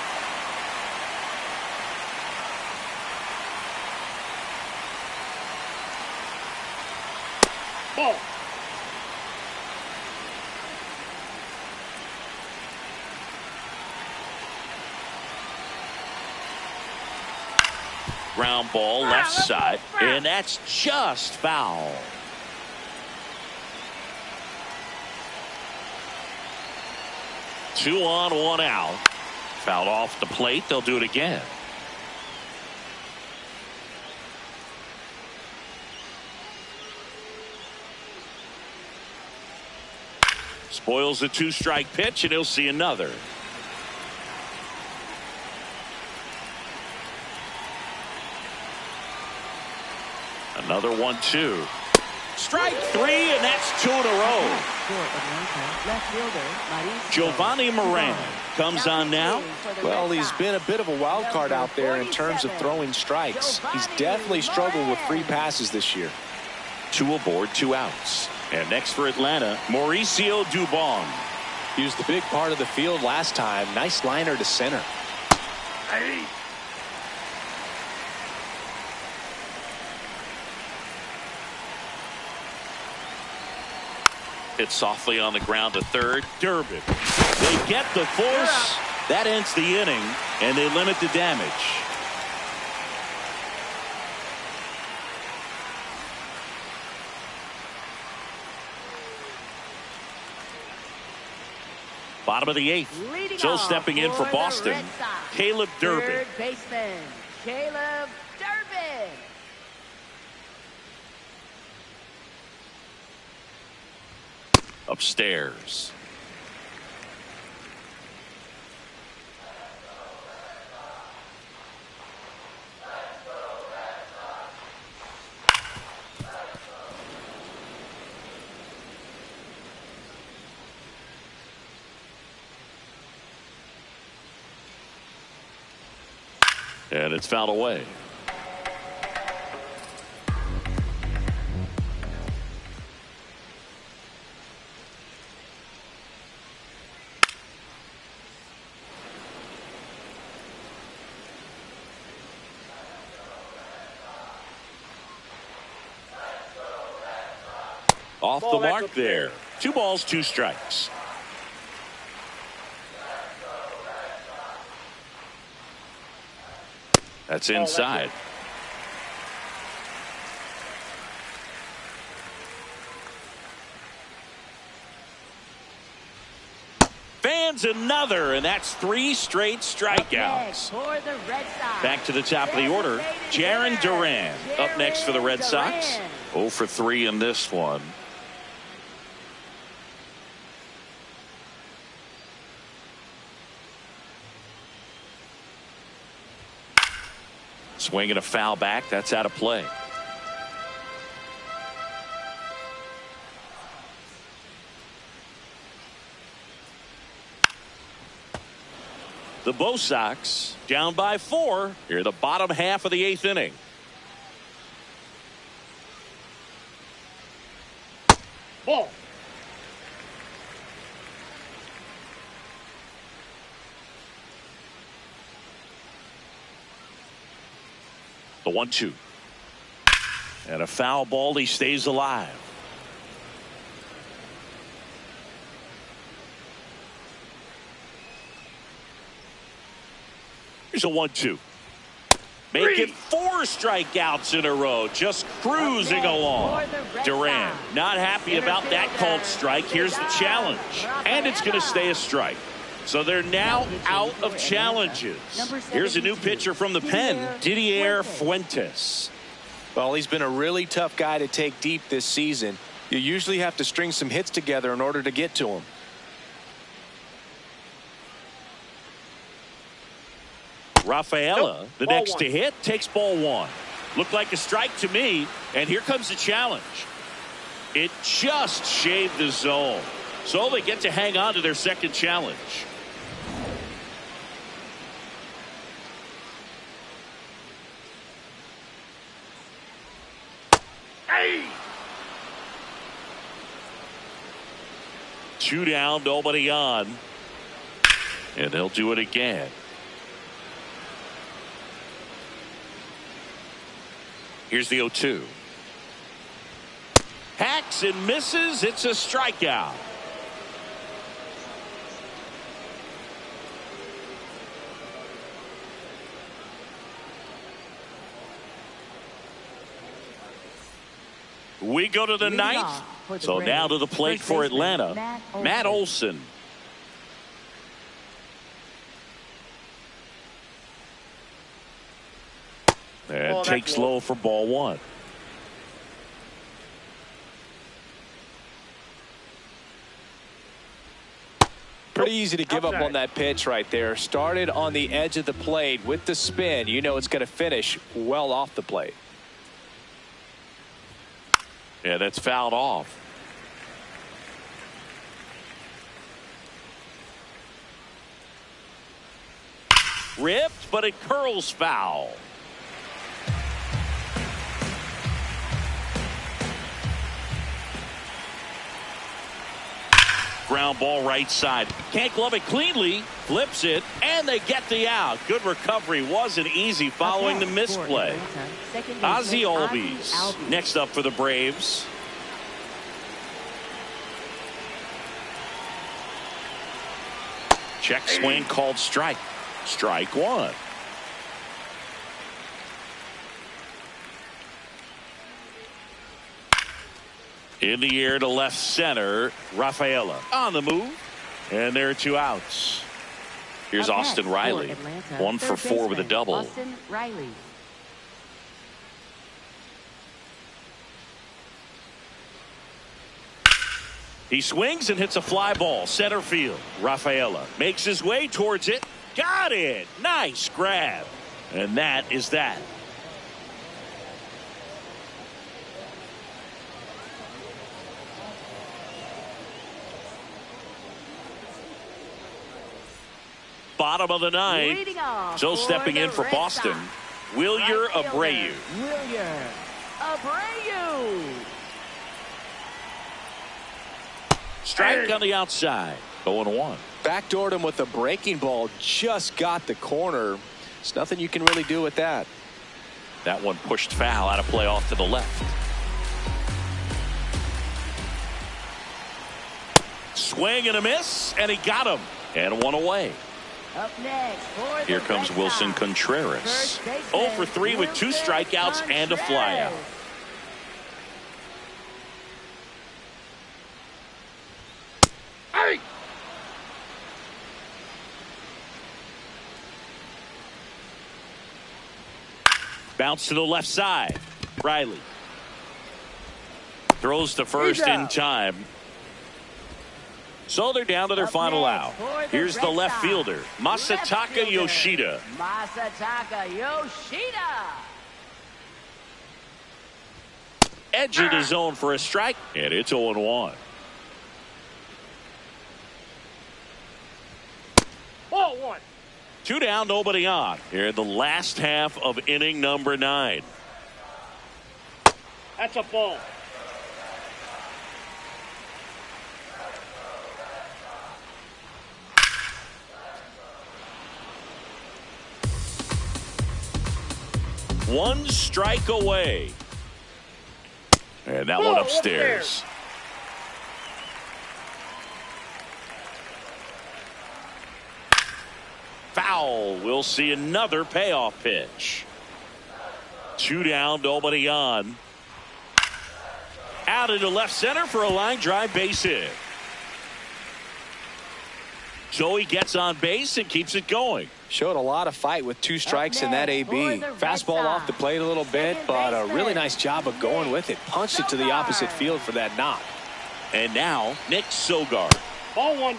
Ball. Ground ball left side, and that's just foul. Two on, one out. Fouled off the plate. They'll do it again. Spoils the 2-strike pitch, and he'll see another. Another 1-2. Strike 3, and that's 2 in a row. Giovanni Moran comes on now. Well, he's been a bit of a wild card out there in terms of throwing strikes. He's definitely struggled with free passes this year. 2 aboard, 2 outs. And next for Atlanta, Mauricio Dubon. He was the big part of the field last time. Nice liner to center. Hey. Hit softly on the ground to third. Durbin. They get the force. That ends the inning, and they limit the damage. Bottom of the 8th. Still stepping in for Boston. Caleb Durbin. Third baseman, Caleb Durbin. Upstairs. And it's fouled away. Off the mark there. 2 balls, 2 strikes. That's inside. Fans another, and that's 3 straight strikeouts. Back to the top of the order, Jarren Duran up next for the Red Sox. 0 for 3 in this one. Swinging a foul back. That's out of play. The Bo Sox down by 4 here, the bottom half of the 8th inning. Ball. The 1-2. And a foul ball. He stays alive. Here's a 1-2. Make it 4 strikeouts in a row. Just cruising along. Duran not happy about that called strike. Here's the challenge. And it's going to stay a strike. So they're now out of challenges. Here's a new pitcher from the pen, Didier Fuentes. Well, he's been a really tough guy to take deep this season. You usually have to string some hits together in order to get to him. Rafaela, the next to hit, takes ball 1. Looked like a strike to me, and here comes the challenge. It just shaved the zone. So they get to hang on to their second challenge. Hey! 2 down, nobody on. And they'll do it again. Here's the 0-2. Hacks and misses. It's a strikeout. We go to the 9th. So now to the plate for Atlanta, Matt Olson. And takes low for ball 1. Pretty easy to give up on that pitch right there. Started on the edge of the plate with the spin. You know it's going to finish well off the plate. Yeah, that's fouled off. Ripped, but it curls foul. Ground ball right side. Can't glove it cleanly. Flips it, and they get the out. Good recovery. Wasn't easy following the misplay. Ozzie Albies next up for the Braves. Check swing called strike. Strike 1. In the air to left center, Rafaela on the move, and there are 2 outs. Here's Austin Riley, 1 for 4 with a double. Austin Riley. He swings and hits a fly ball, center field. Rafaela makes his way towards it. Got it. Nice grab. And that is that. Bottom of the 9th. So stepping in for Boston, Wilyer Abreu. Wilyer Abreu. Strike on the outside. 0-1. Backdoored him with a breaking ball. Just got the corner. There's nothing you can really do with that. That one pushed foul out of play off to the left. Swing and a miss, and he got him. And one away. Up next for the Here comes Red Wilson Sox. Contreras. First baseman, 0 for 3 with 2 Wilson strikeouts and a flyout. Contreras. Hey! Bounce to the left side. Riley throws to first in time. So they're down to their Up final next out. for the Here's the Red left Sox. fielder, Masataka Left fielder, Yoshida. Masataka Yoshida. Edge of the zone for a strike, and it's 0-1. Ball one. 2 down, nobody on. Here in the last half of inning number 9. That's a ball. One strike away. And that one upstairs. Foul. We'll see another payoff pitch. 2 down, nobody on. Out into left center for a line drive base hit. So he gets on base and keeps it going. Showed a lot of fight with 2 strikes in that AB. Fastball off the plate a little bit, but a really nice job of going with it. Punched it to the opposite field for that knock. And now Nick Sogard. Ball one.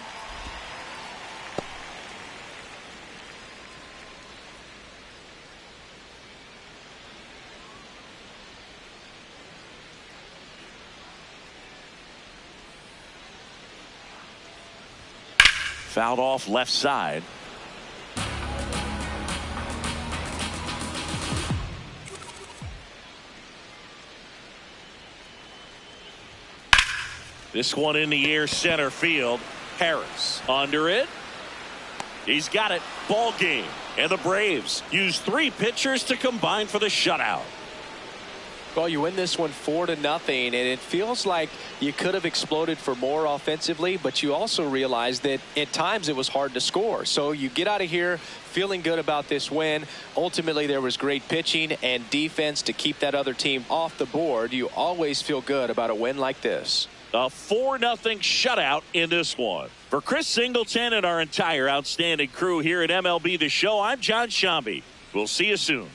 Fouled off left side. This one in the air, center field. Harris under it. He's got it. Ball game. And the Braves use 3 pitchers to combine for the shutout. Well, you win this one 4-0, and it feels like you could have exploded for more offensively, but you also realize that at times it was hard to score. So you get out of here feeling good about this win. Ultimately, there was great pitching and defense to keep that other team off the board. You always feel good about a win like this. A 4-0 shutout in this one. For Chris Singleton and our entire outstanding crew here at MLB The Show, I'm John Shambi. We'll see you soon.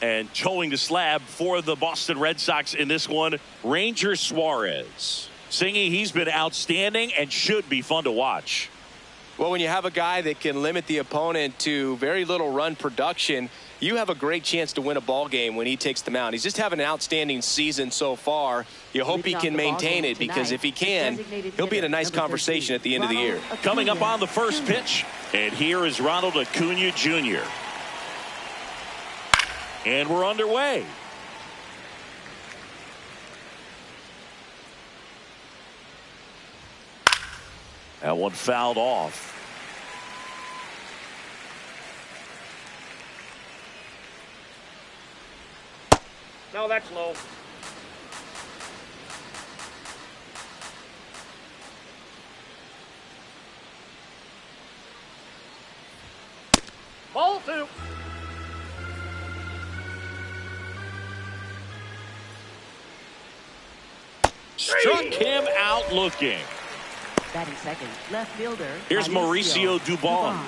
And towing the slab for the Boston Red Sox in this one, Ranger Suarez. Singy, he's been outstanding and should be fun to watch. Well, when you have a guy that can limit the opponent to very little run production, you have a great chance to win a ball game when he takes the mound. He's just having an outstanding season so far. You hope he can maintain it, because if he can, he'll be in a nice conversation at the end of the year. Coming up on the first pitch, and here is Ronald Acuna Jr. And we're underway. That one fouled off. No, that's low. Ball two. Struck him out looking. Batting second, left fielder. Here's Mauricio Dubon.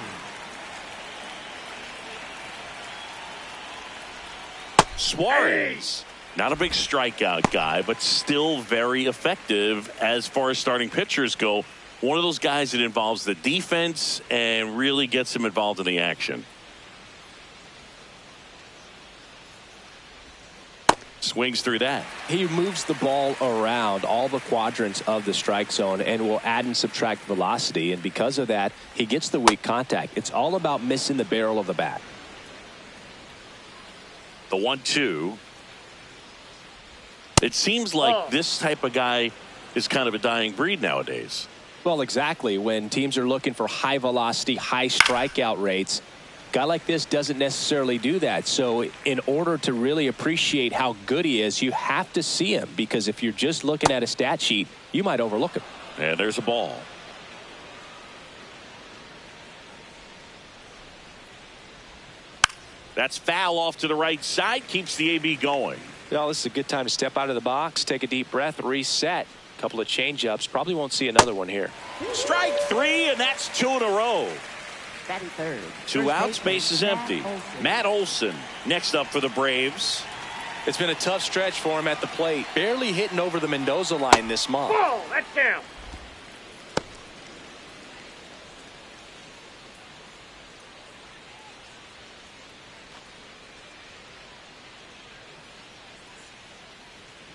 Suarez. Not a big strikeout guy, but still very effective as far as starting pitchers go. One of those guys that involves the defense and really gets him involved in the action. Swings through that. He moves the ball around all the quadrants of the strike zone and will add and subtract velocity. And because of that, he gets the weak contact. It's all about missing the barrel of the bat. The 1-2. It seems like this type of guy is kind of a dying breed nowadays. Well, exactly. When teams are looking for high velocity, high strikeout rates, a guy like this doesn't necessarily do that. So in order to really appreciate how good he is, you have to see him, because if you're just looking at a stat sheet, you might overlook him. And there's a ball. That's foul off to the right side. Keeps the AB going. Well, this is a good time to step out of the box, take a deep breath, reset. A couple of change-ups. Probably won't see another one here. Strike 3, and that's 2 in a row. Batting third. 2 outs, base is empty. Matt Olson next up for the Braves. It's been a tough stretch for him at the plate. Barely hitting over the Mendoza line this month. Whoa, that's down.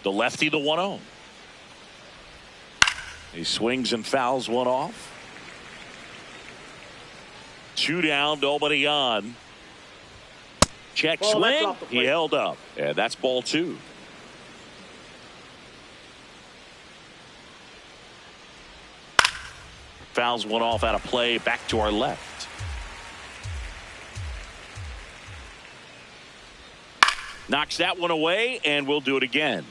The lefty, the 1-0. He swings and fouls one off. 2 down, nobody on. Check swing. He held up. And that's ball 2. Fouls one off out of play. Back to our left. Knocks that one away, and we'll do it again.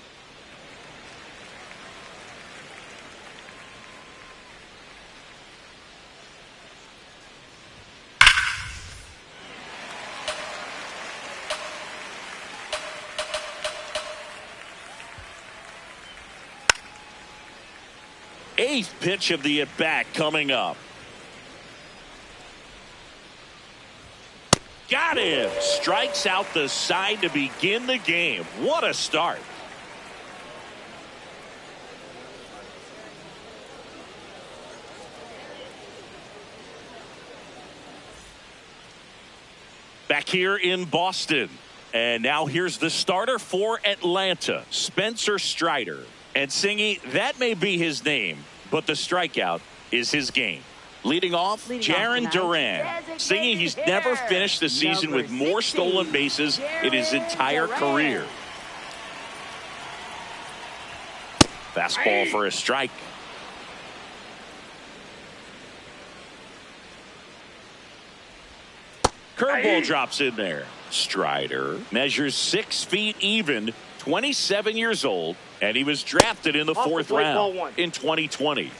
Eighth pitch of the at-bat coming up. Got him. Strikes out the side to begin the game. What a start. Back here in Boston. And now here's the starter for Atlanta, Spencer Strider. And Singy, that may be his name, but the strikeout is his game. Leading off, Jaron Duran. Singy, he's never finished the season with more stolen bases in his entire career. Fastball for a strike. Curveball drops in there. Strider measures 6 feet even, 27 years old, and he was drafted in the 4th round in 2020.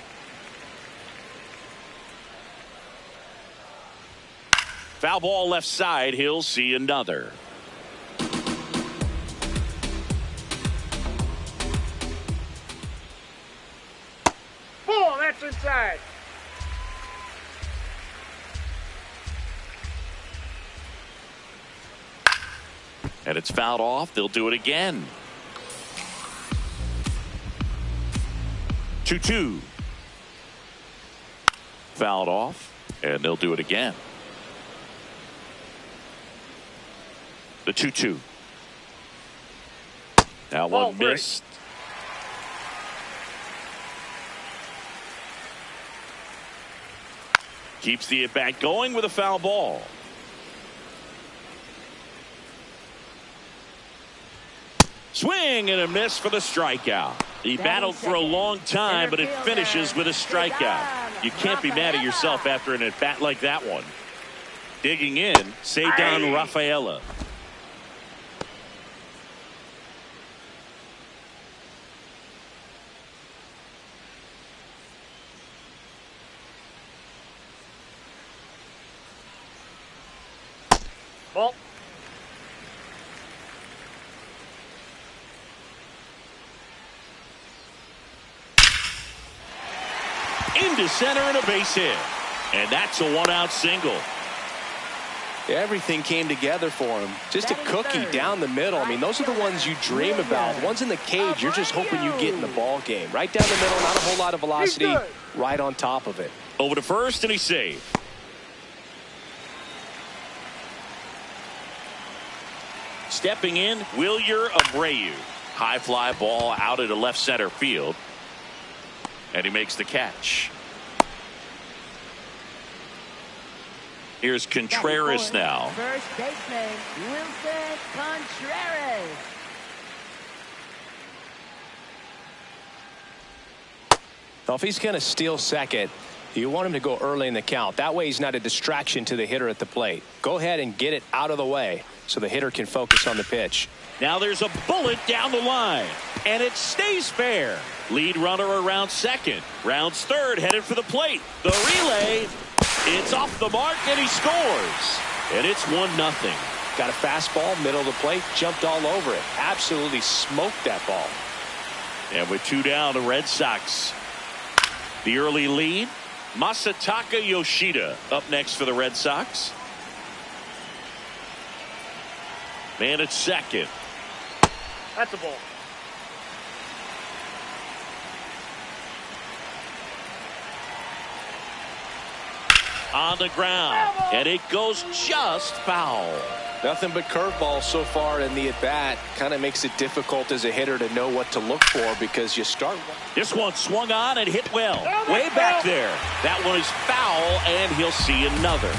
Foul ball left side. He'll see another. Oh, that's inside. And it's fouled off. They'll do it again. 2-2. Fouled off, and they'll do it again. The 2-2. That one missed. Keeps the at-bat going with a foul ball. Swing and a miss for the strikeout. He battled for a long time, but it finishes with a strikeout. You can't be mad at yourself after an at-bat like that one. Digging in, Ceddanne Rafaela. Ball. into center and a base hit. And that's a one-out single. Everything came together for him. Just a cookie down the middle. I mean, those are the ones you dream about. The ones in the cage, you're just hoping you get in the ball game. Right down the middle, not a whole lot of velocity, right on top of it. Over to first, and he's safe. Stepping in, Wilyer Abreu. High fly ball out into left center field. And he makes the catch. Here's Contreras now. First baseman, Wilson Contreras. Now, if he's going to steal second, you want him to go early in the count. That way he's not a distraction to the hitter at the plate. Go ahead and get it out of the way so the hitter can focus on the pitch. Now there's a bullet down the line, and it stays fair. Lead runner around second. Rounds third, headed for the plate. The relay, it's off the mark, and he scores. And it's 1-0. Got a fastball, middle of the plate, jumped all over it. Absolutely smoked that ball. And with 2 down, the Red Sox. The early lead, Masataka Yoshida up next for the Red Sox. Man at second. That's a ball. On the ground, and it goes just foul. Nothing but curveballs so far in the at-bat. Kind of makes it difficult as a hitter to know what to look for because you start. This one swung on and hit well. Way back there. That one is foul, and he'll see another.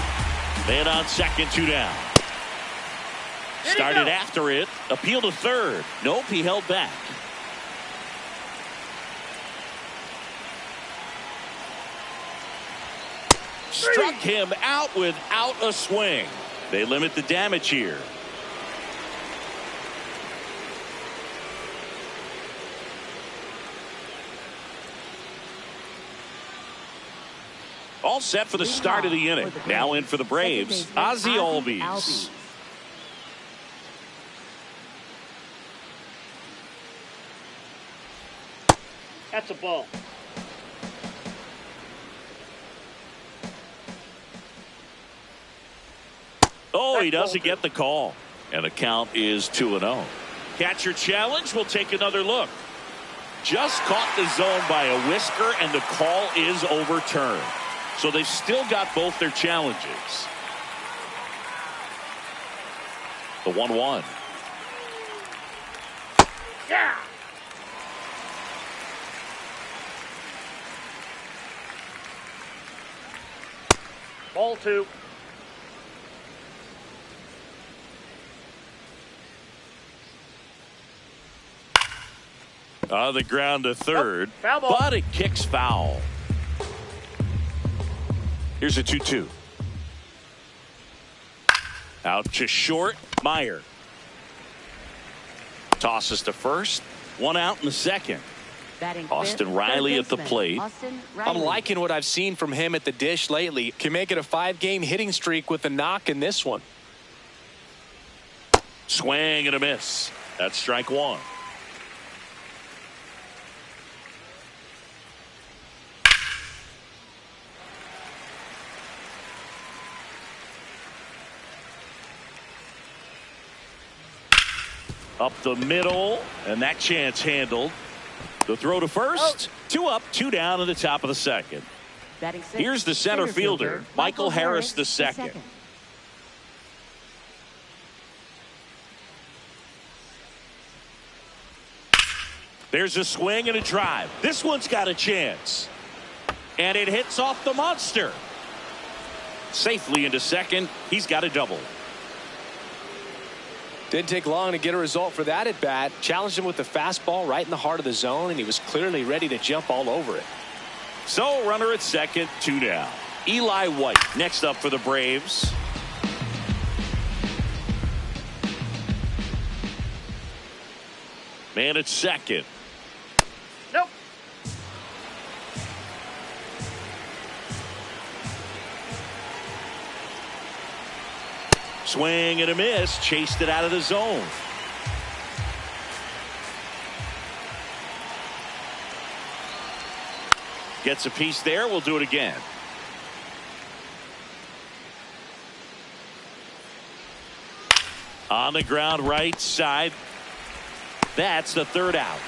Man on second, 2 down. Started after it. Appeal to third. Nope, he held back. Struck him out without a swing. They limit the damage here. All set for the start of the inning. Now in for the Braves, Ozzie Albies. That's a ball. Oh, he doesn't get the call. And the count is 2-0. Catcher challenge. We'll take another look. Just caught the zone by a whisker, and the call is overturned. So they've still got both their challenges. The 1-1. Yeah. Ball 2. On the ground to third, foul ball. but it kicks foul. Here's a 2-2. Out to short, Meyer. Tosses to first, 1 out in the second. Austin Riley at the plate. I'm liking what I've seen from him at the dish lately. Can make it a 5-game hitting streak with a knock in this one. Swing and a miss. That's strike 1. Up the middle, and that chance handled. The throw to first. 2 up, 2 down in the top of the second. Here's the center fielder, Michael Harris II. There's a swing and a drive. This one's got a chance. And it hits off the monster. Safely into second. He's got a double. Didn't take long to get a result for that at bat. Challenged him with the fastball right in the heart of the zone, and he was clearly ready to jump all over it. So runner at second, 2 down. Eli White next up for the Braves. Man at second. Nope. Swing and a miss. Chased it out of the zone. Gets a piece there. We'll do it again. On the ground right side. That's the third out.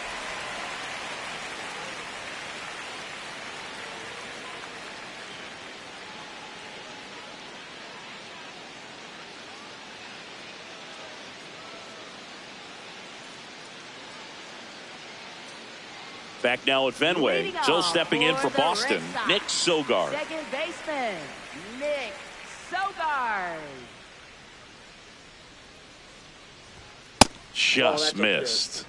Back now at Fenway. Still stepping in for Boston, Nick Sogard. Second baseman, Nick Sogard. Just missed.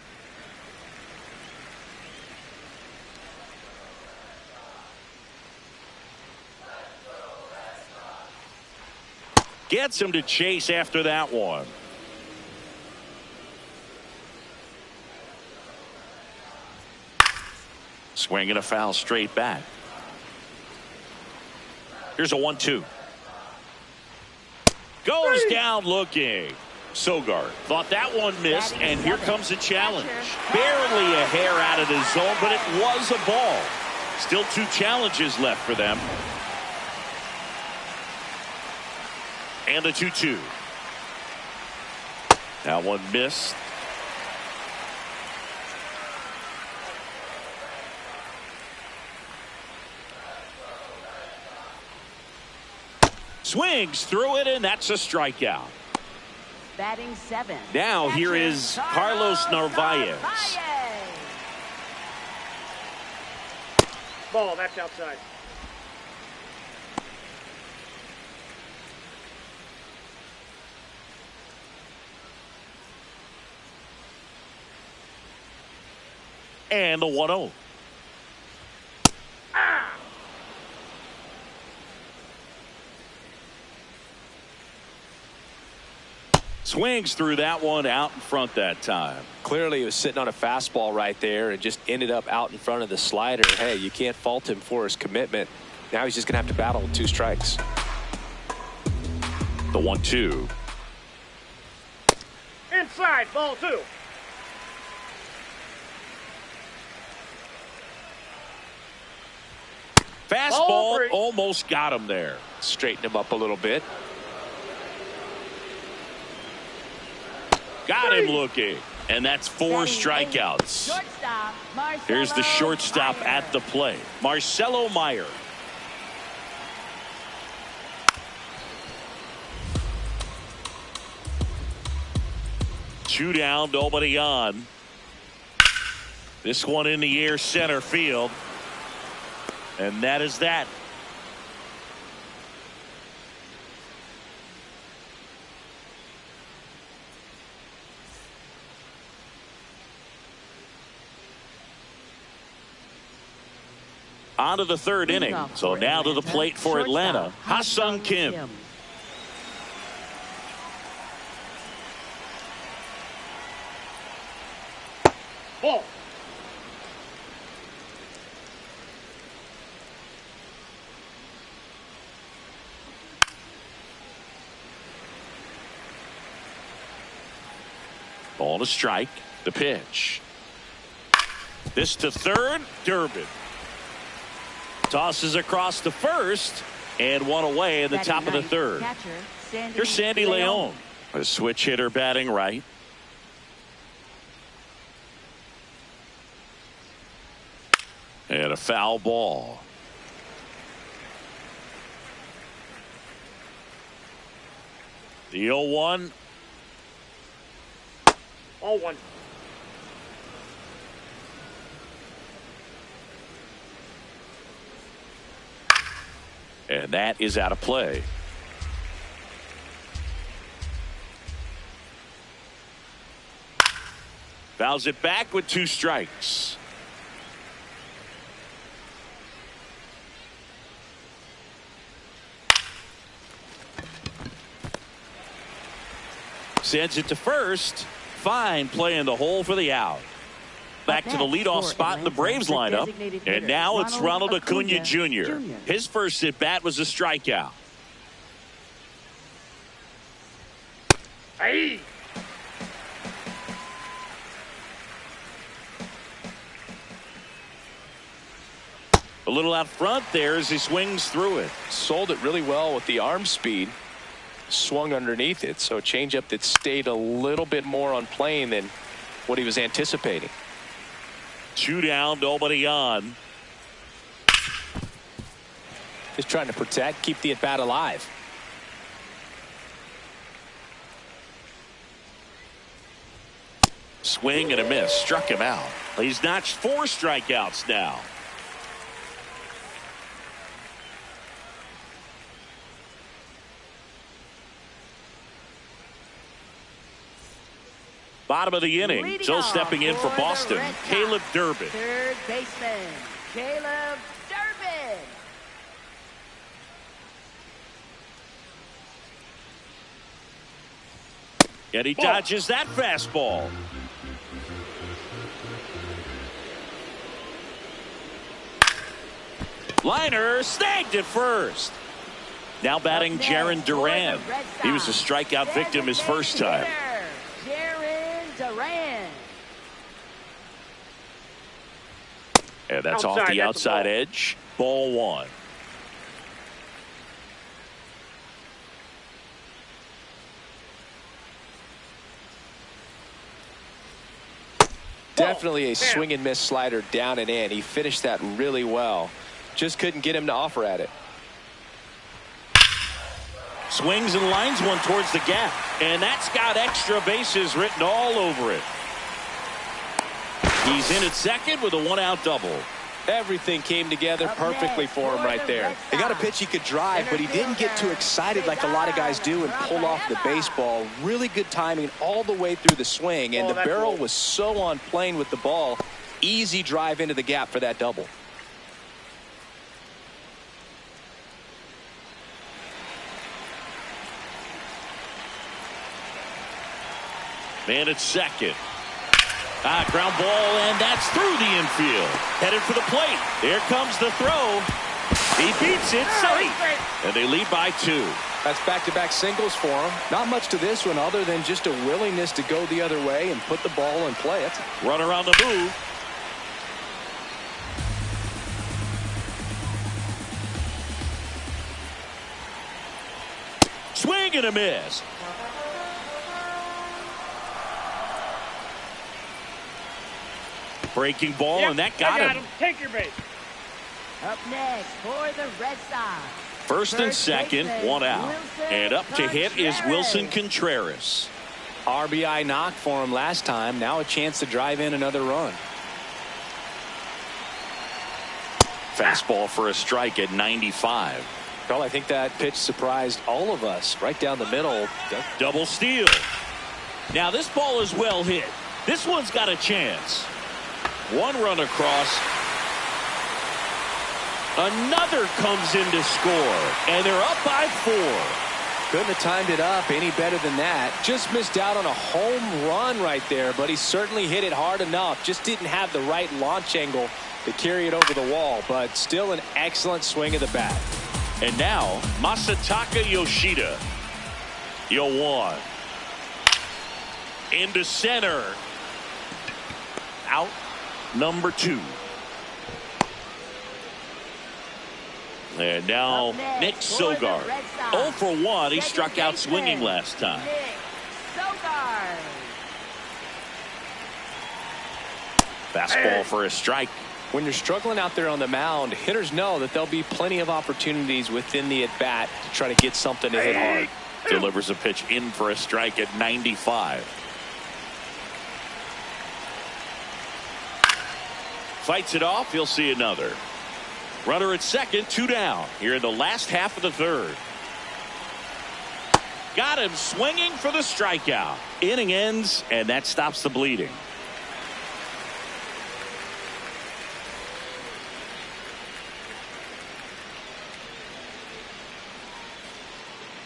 Gets him to chase after that one. Swinging a foul straight back. Here's a 1-2. Goes down looking. Sogard thought that one missed, and here comes a challenge. Barely a hair out of the zone, but it was a ball. Still 2 challenges left for them. And a 2-2. That one missed. Swings through it, and that's a strikeout. Batting 7. Now here is Carlos Narvaez. Ball, that's outside. And the 1-0. Swings through that one, out in front that time. Clearly he was sitting on a fastball right there and just ended up out in front of the slider. Hey, you can't fault him for his commitment. Now he's just going to have to battle with 2 strikes. The 1-2. Inside, ball 2. Fastball almost got him there. Straighten him up a little bit. Got him looking. And that's 4 strikeouts. Here's the shortstop at the plate, Marcelo Meyer. Two down, nobody on. This one in the air, center field. And that is that. On to the third inning. So now to the plate for Atlanta, Ha-Sung Kim. Ball. Ball to strike. The pitch. This to third. Durbin. Tosses across to first, and one away in the top of the third. Here's Sandy Leon, a switch hitter batting right. And a foul ball. The 0-1. All 1. And that is out of play. Fouls it back with 2 strikes. Sends it to first. Fine play in the hole for the out. Back to the leadoff spot in the Braves lineup. And now it's Ronald Acuna Jr. His first at bat was a strikeout. Hey. A little out front there as he swings through it. Sold it really well with the arm speed. Swung underneath it, so a changeup that stayed a little bit more on plane than what he was anticipating. 2 down, nobody on. Just trying to protect, keep the at-bat alive. Swing and a miss, struck him out. He's notched 4 strikeouts now. Bottom of the inning. So stepping in for Boston, Caleb Durbin. Third baseman, Caleb Durbin. And he dodges that fastball. Liner snagged at first. Now batting Jarren Duran. He was a strikeout victim his first time. Jarren Duran. And that's off the outside edge. Ball 1. Definitely a swing and miss slider down and in. He finished that really well. Just couldn't get him to offer at it. Swings and lines one towards the gap. And that's got extra bases written all over it. He's in at second with a 1-out double. Everything came together perfectly for him right there. He got a pitch he could drive, but he didn't get too excited like a lot of guys do and pull off the baseball. Really good timing all the way through the swing, and the barrel was so on plane with the ball. Easy drive into the gap for that double. Man at second. Ground ball, and that's through the infield. Headed for the plate. There comes the throw. He beats it safe. And they lead by 2. That's back-to-back singles for him. Not much to this one other than just a willingness to go the other way and put the ball in play. Runner on the move. Swing and a miss. Breaking ball, and that got him. Take your base. Up next for the Red Sox. First and second, 1 out. And up to hit is Wilson Contreras. RBI knock for him last time. Now a chance to drive in another run. Fastball for a strike at 95. Well, I think that pitch surprised all of us. Right down the middle. Double steal. Now this ball is well hit. This one's got a chance. 1 run across. Another comes in to score, and they're up by 4. Couldn't have timed it up any better than that. Just missed out on a home run right there, but he certainly hit it hard enough. Just didn't have the right launch angle to carry it over the wall, but still an excellent swing of the bat. And now Masataka Yoshida. 0-1. Into center. Out. Number 2. And now Nick Sogard. 0 for 1. He struck out swinging last time. Fastball for a strike. When you're struggling out there on the mound, hitters know that there'll be plenty of opportunities within the at-bat to try to get something to hit hard. Delivers a pitch in for a strike at 95. Fights it off. You'll see another. Runner at second, 2 down here in the last half of the third. Got him swinging for the strikeout. Inning ends, and that stops the bleeding.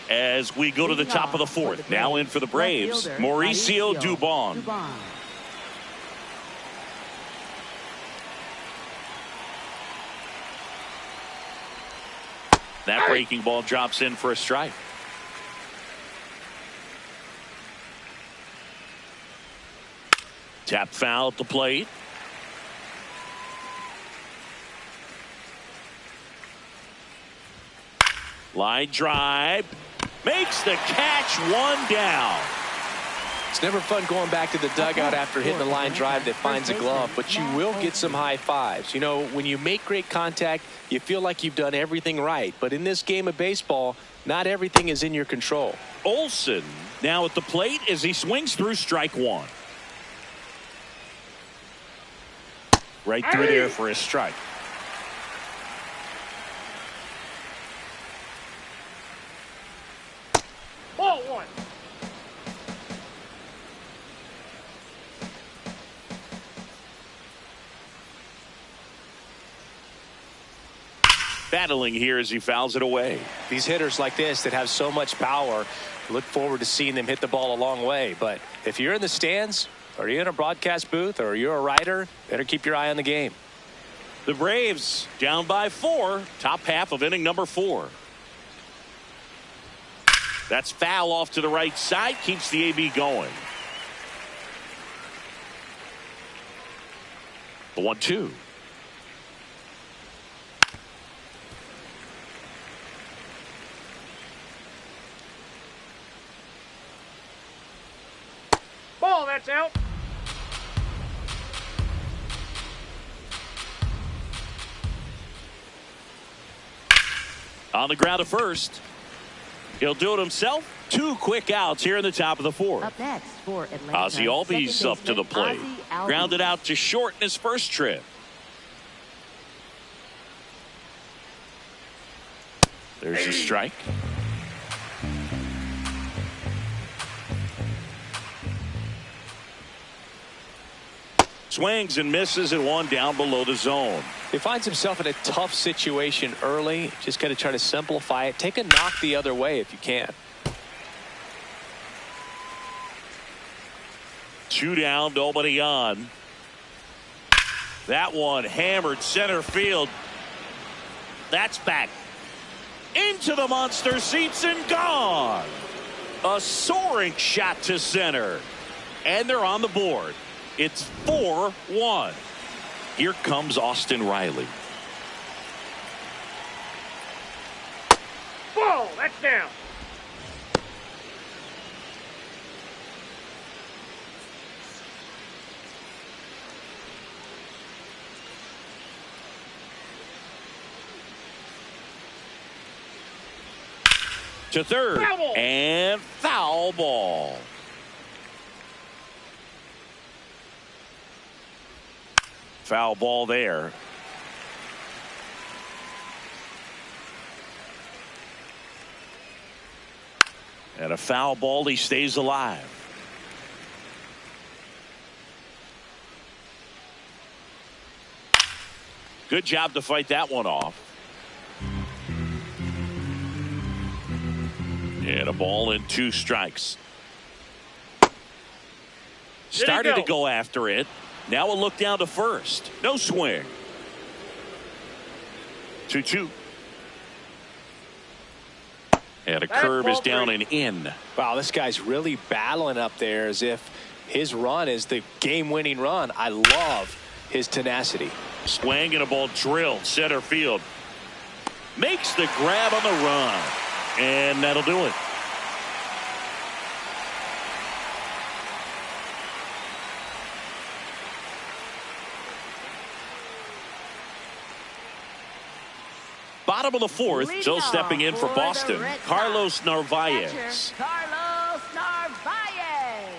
As we go to the top of the 4th, now in for the Braves, Mauricio Dubon. That breaking ball drops in for a strike. Tap foul at the plate. Line drive. Makes the catch, one down. It's never fun going back to the dugout after hitting a line drive that finds a glove, but you will get some high fives. You know, when you make great contact, you feel like you've done everything right. But in this game of baseball, not everything is in your control. Olsen now at the plate as he swings through strike one. Right through there for his strike. Ball one. Battling here as he fouls it away. These hitters like this that have so much power, look forward to seeing them hit the ball a long way. But if you're in the stands, or you're in a broadcast booth, or you're a writer, better keep your eye on the game. The Braves down by 4, top half of inning number 4. That's foul off to the right side, keeps the AB going. The 1-2. Ball, that's out. On the ground at first. He'll do it himself. 2 quick outs here in the top of the 4th. Up next for Atlanta, Ozzie Albies up to the plate. Grounded out to short in his first trip. There's a strike. Swings and misses and 1 down below the zone. He finds himself in a tough situation early. Just got to try to simplify it. Take a knock the other way if you can. 2 down, nobody on. That one hammered center field. That's back into the monster seats and gone. A soaring shot to center. And they're on the board. It's 4-1. Here comes Austin Riley. Ball, that's down. To third. Foul ball. And foul ball. Foul ball there. And a foul ball, he stays alive. Good job to fight that one off. And a ball and 2 strikes. Started to go after it. Now a look down to first. No swing. 2-2. And a curve is down and in. Wow, this guy's really battling up there as if his run is the game-winning run. I love his tenacity. Swing and a ball drilled center field. Makes the grab on the run. And that'll do it. Bottom of the 4th, so stepping in for Boston, Carlos Narvaez. Carlos Narvaez.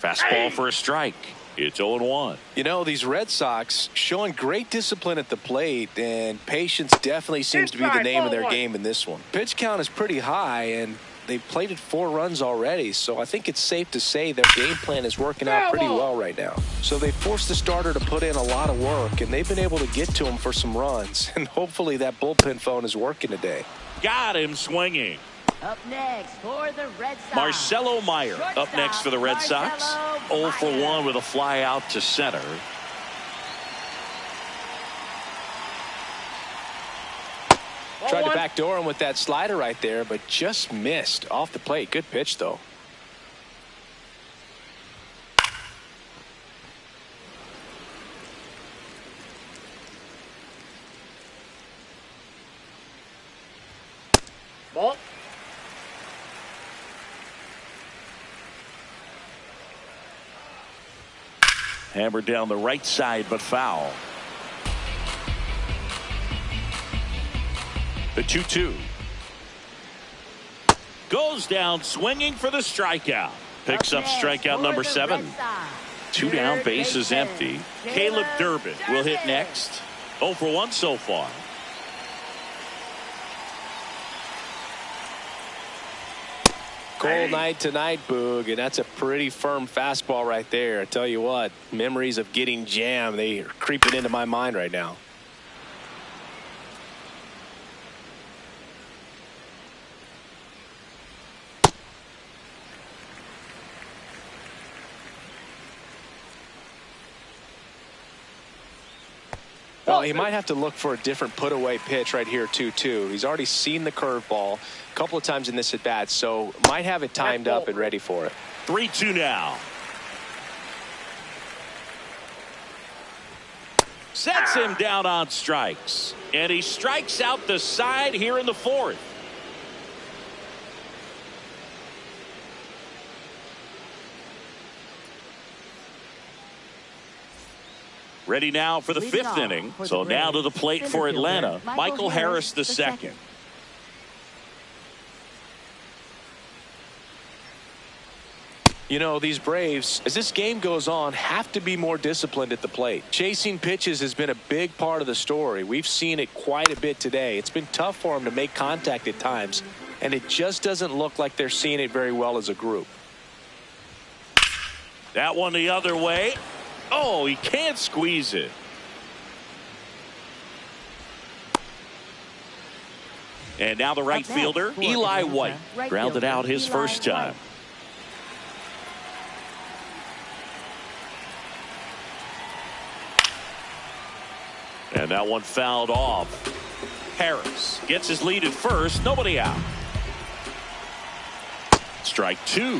Fastball for a strike. It's 0-1. You know, these Red Sox showing great discipline at the plate, and patience definitely seems to be the name of their game in this one. Pitch count is pretty high, and they've plated 4 runs already, so I think it's safe to say their game plan is working out pretty well right now. So they forced the starter to put in a lot of work, and they've been able to get to him for some runs, and hopefully that bullpen phone is working today. Got him swinging. Up next for the Red Sox, Marcelo Meyer up next for the Red Sox. 0 for 1 with a fly out to center. Tried to backdoor him with that slider right there, but just missed off the plate. Good pitch, though. Ball. Hammered down the right side, but foul. The 2-2. Goes down swinging for the strikeout. Picks up strikeout number 7. 2 down, base is empty. Caleb Durbin will hit next. 0 for 1 so far. Cold night tonight, Boog, and that's a pretty firm fastball right there. I tell you what, memories of getting jammed, they are creeping into my mind right now. Well, he might have to look for a different put-away pitch right here, 2-2. He's already seen the curveball a couple of times in this at-bat, so might have it timed up and ready for it. 3-2 now. Sets him down on strikes. And he strikes out the side here in the 4th. Ready now for the 5th inning. So now to the plate for Atlanta, Michael Harris II. You know, these Braves, as this game goes on, have to be more disciplined at the plate. Chasing pitches has been a big part of the story. We've seen it quite a bit today. It's been tough for them to make contact at times, and it just doesn't look like they're seeing it very well as a group. That one the other way. Oh, he can't squeeze it. And now the right fielder, Eli White, grounded out his first time. And that one fouled off. Harris gets his lead at first. Nobody out. Strike 2.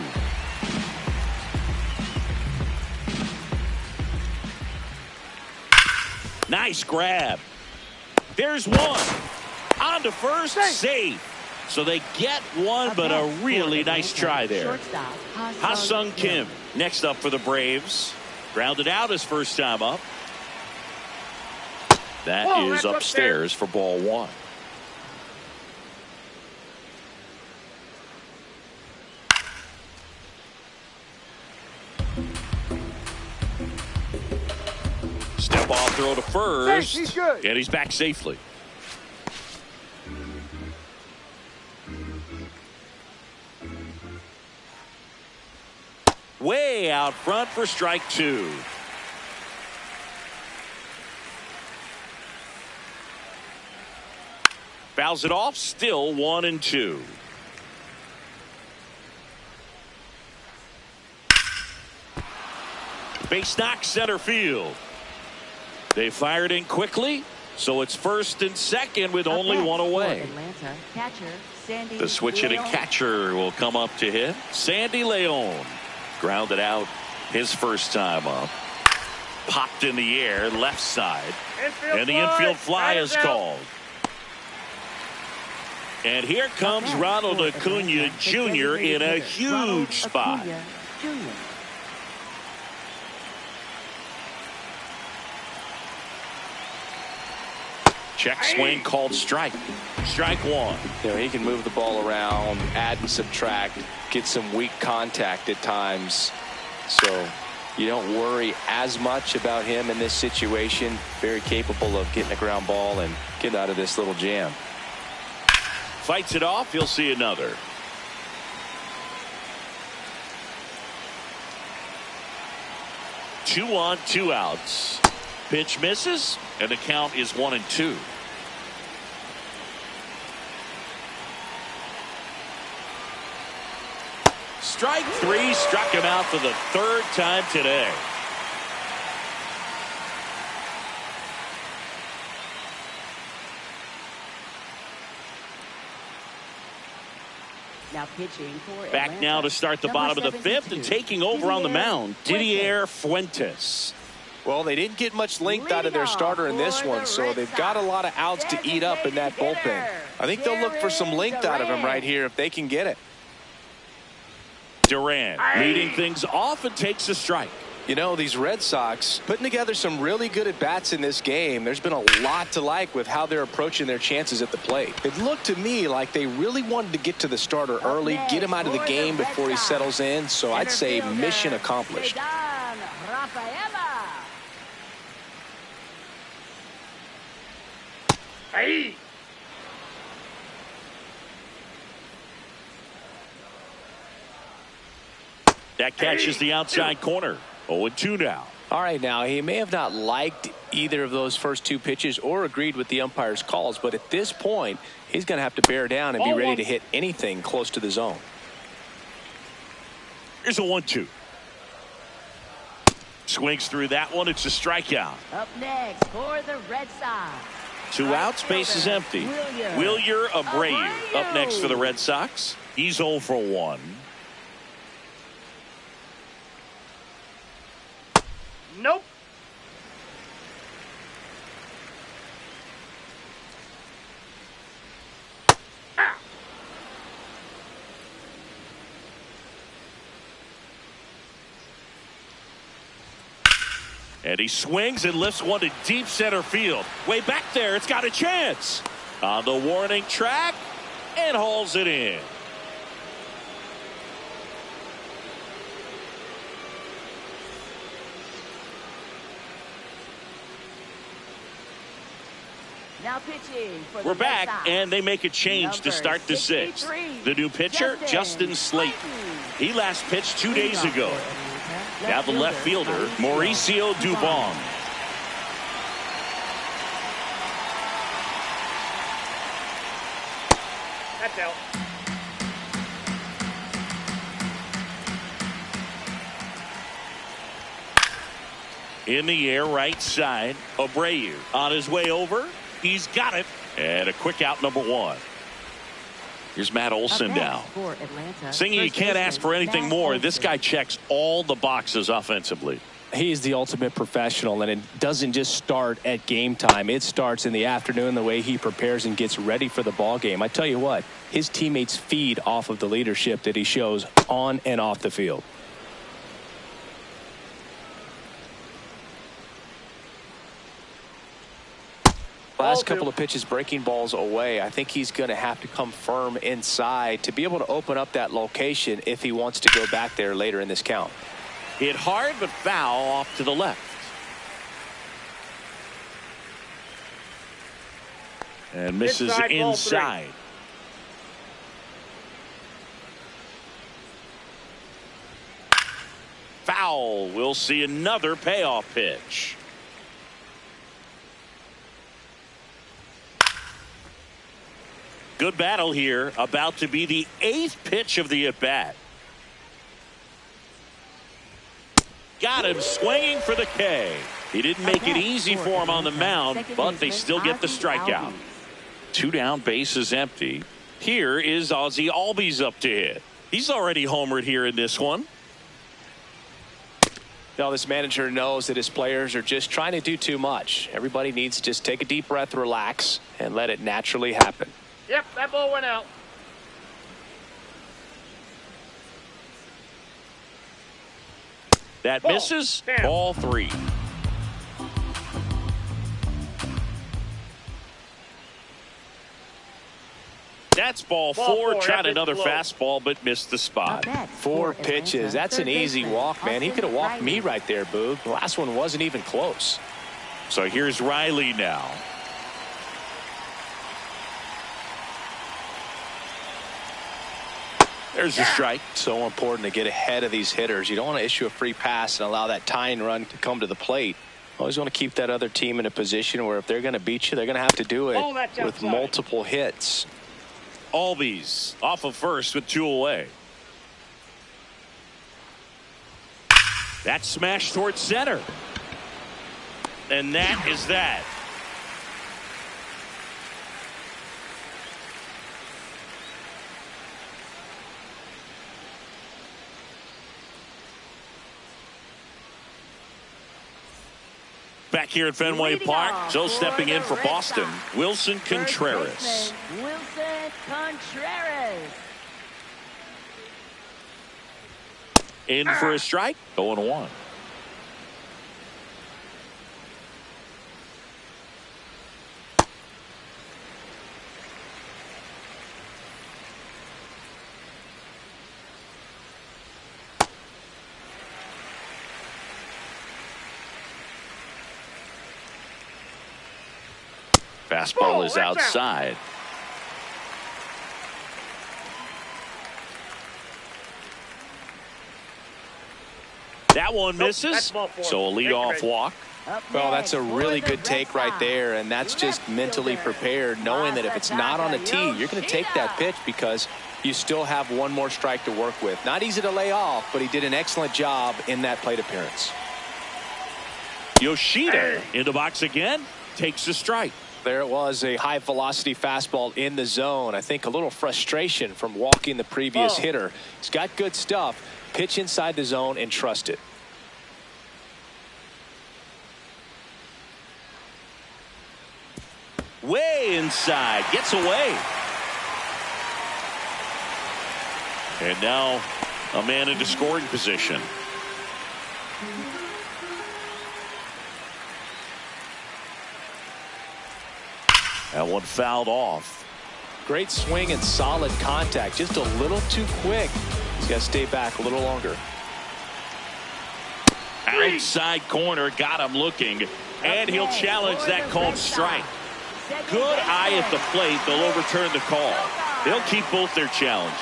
Nice grab. There's one. On to first, safe. So they get one, but a really nice try there. Ha-Sung Kim next up for the Braves. Grounded out his first time up. That is upstairs for ball 1. Step off throw to first. He's good. And he's back safely. Way out front for strike 2. Fouls it off, still 1-2. Base knock center field. They fired in quickly, so it's first and second with only one away. The switch hitting catcher will come up to hit. Sandy Leon grounded out his first time up. Popped in the air left side. And the infield fly is called. And here comes Ronald Acuna Jr. in a huge spot. Check swing called strike. Strike 1. You know, he can move the ball around, add and subtract, get some weak contact at times. So you don't worry as much about him in this situation. Very capable of getting a ground ball and get out of this little jam. Fights it off. You'll see another. Two on, 2 outs. Pitch misses, and the count is 1-2. Strike 3 struck him out for the 3rd time today. Now pitching for Back Atlanta, now to start the bottom of the 5th and taking over on the mound, Didier Fuentes. Well, they didn't get much length out of their starter in this one, so they've got a lot of outs to eat up in that bullpen. I think they'll look for some length out of him right here if they can get it. Durant leading things off and takes a strike. You know, these Red Sox putting together some really good at-bats in this game. There's been a lot to like with how they're approaching their chances at the plate. It looked to me like they really wanted to get to the starter early, get him out of the game before he settles in. So I'd say mission accomplished. Hey! That catches the outside corner. 0-2 now. All right, now, he may have not liked either of those first two pitches or agreed with the umpire's calls, but at this point, he's going to have to bear down and be ready to hit anything close to the zone. Here's a 1-2. Swings through that one. It's a strikeout. Up next for the Red Sox. 2 outs, base is empty. Wilyer Abreu up next for the Red Sox. He's 0 for 1. Nope. Ah. And he swings and lifts one to deep center field. Way back there, it's got a chance. On the warning track and hauls it in. Now pitching for the We're Red back, Sox. and they make a change to start the 6th. The new pitcher, Justin Slayton. He last pitched 2 days ago. Now the left fielder, Mauricio Dubon. That's out. In the air, right side. Abreu on his way over. He's got it. And a quick out, number 1. Here's Matt Olson now. Singing, you can't ask for anything more. This guy checks all the boxes offensively. He's the ultimate professional, and it doesn't just start at game time. It starts in the afternoon, the way he prepares and gets ready for the ball game. I tell you what, his teammates feed off of the leadership that he shows on and off the field. Last couple of pitches breaking balls away. I think he's going to have to come firm inside to be able to open up that location if he wants to go back there later in this count. Hit hard but foul off to the left. And misses inside. Foul. We'll see another payoff pitch. Good battle here. About to be the 8th pitch of the at-bat. Got him swinging for the K. He didn't make it easy for him on the mound, but they still get the strikeout. 2 down, base is empty. Here is Ozzie Albies up to hit. He's already homered here in this one. Now, this manager knows that his players are just trying to do too much. Everybody needs to just take a deep breath, relax, and let it naturally happen. Yep, that ball went out. That misses. Ball 3. That's ball 4. Tried another fastball, but missed the spot. 4 pitches. That's an easy walk, man. He could have walked me right there, Boog. The last one wasn't even close. So here's Riley now. There's the strike. So important to get ahead of these hitters. You don't want to issue a free pass and allow that tying run to come to the plate. Always want to keep that other team in a position where if they're going to beat you, they're going to have to do it with multiple hits. Albies off of first with 2 away. That smash towards center. And that is that. Back here at Fenway Park, so stepping in for Boston, Wilson Contreras. Wilson Contreras. In for a strike, 0-1. Fastball is outside. That one misses, so a leadoff walk. Well, that's a really good take right there, and that's just mentally prepared, knowing that if it's not on the tee, you're going to take that pitch because you still have one more strike to work with. Not easy to lay off, but he did an excellent job in that plate appearance. Yoshida in the box again, takes the strike. There it was, a high velocity fastball in the zone. I think a little frustration from walking the previous hitter. He's got good stuff. Pitch inside the zone and trust it. Way inside, gets away. And now a man into scoring position. That one fouled off. Great swing and solid contact. Just a little too quick. He's got to stay back a little longer. Outside corner, got him looking. And he'll challenge that called strike. Good eye at the plate. They'll overturn the call. They'll keep both their challenges.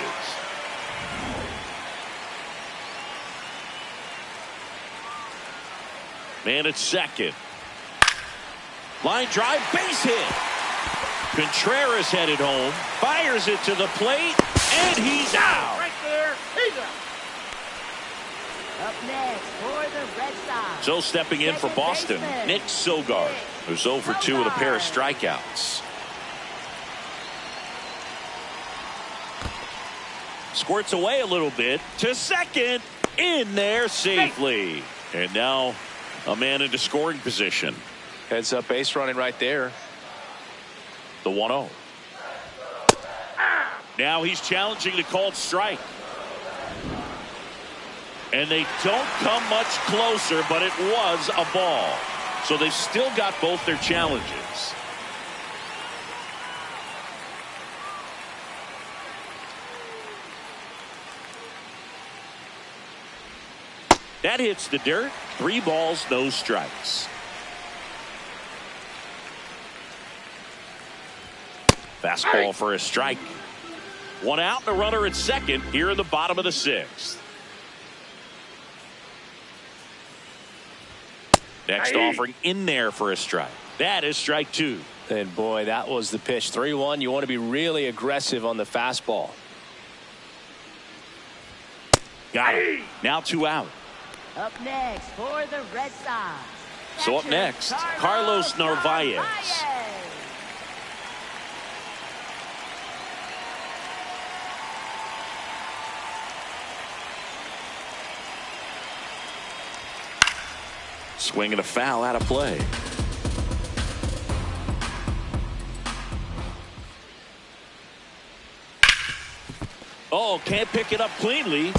Man at second. Line drive, base hit. Contreras headed home, fires it to the plate, and he's out. Right there, he's out. Up next for the Red Sox. So stepping in for Boston, Nick Sogard, who's 0 for 2 with a pair of strikeouts. Squirts away a little bit to second, in there safely. And now a man into scoring position. Heads up base running right there. The 1-0. Now he's challenging the called strike. And they don't come much closer, but it was a ball. So they've still got both their challenges. That hits the dirt. 3 balls, no strikes. Fastball for a strike. 1 out and a runner at second here in the bottom of the 6th. Next offering in there for a strike. That is strike 2. And boy, that was the pitch. 3-1. You want to be really aggressive on the fastball. Got it. Now 2 out. Up next for the Red Sox. So up next, Carlos Narvaez. Swinging a foul out of play. Oh, can't pick it up cleanly.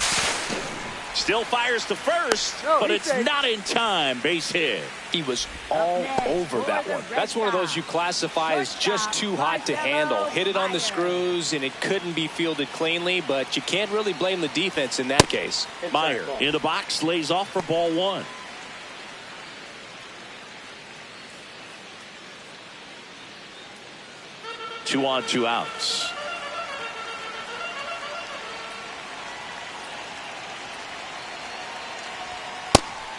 Still fires to first, but it's not in time. Base hit. He was all over that one. That's one of those you classify as just too hot to handle. Hit it on the screws, and it couldn't be fielded cleanly, but you can't really blame the defense in that case. Meyer in the box lays off for ball 1. Two on, 2 outs.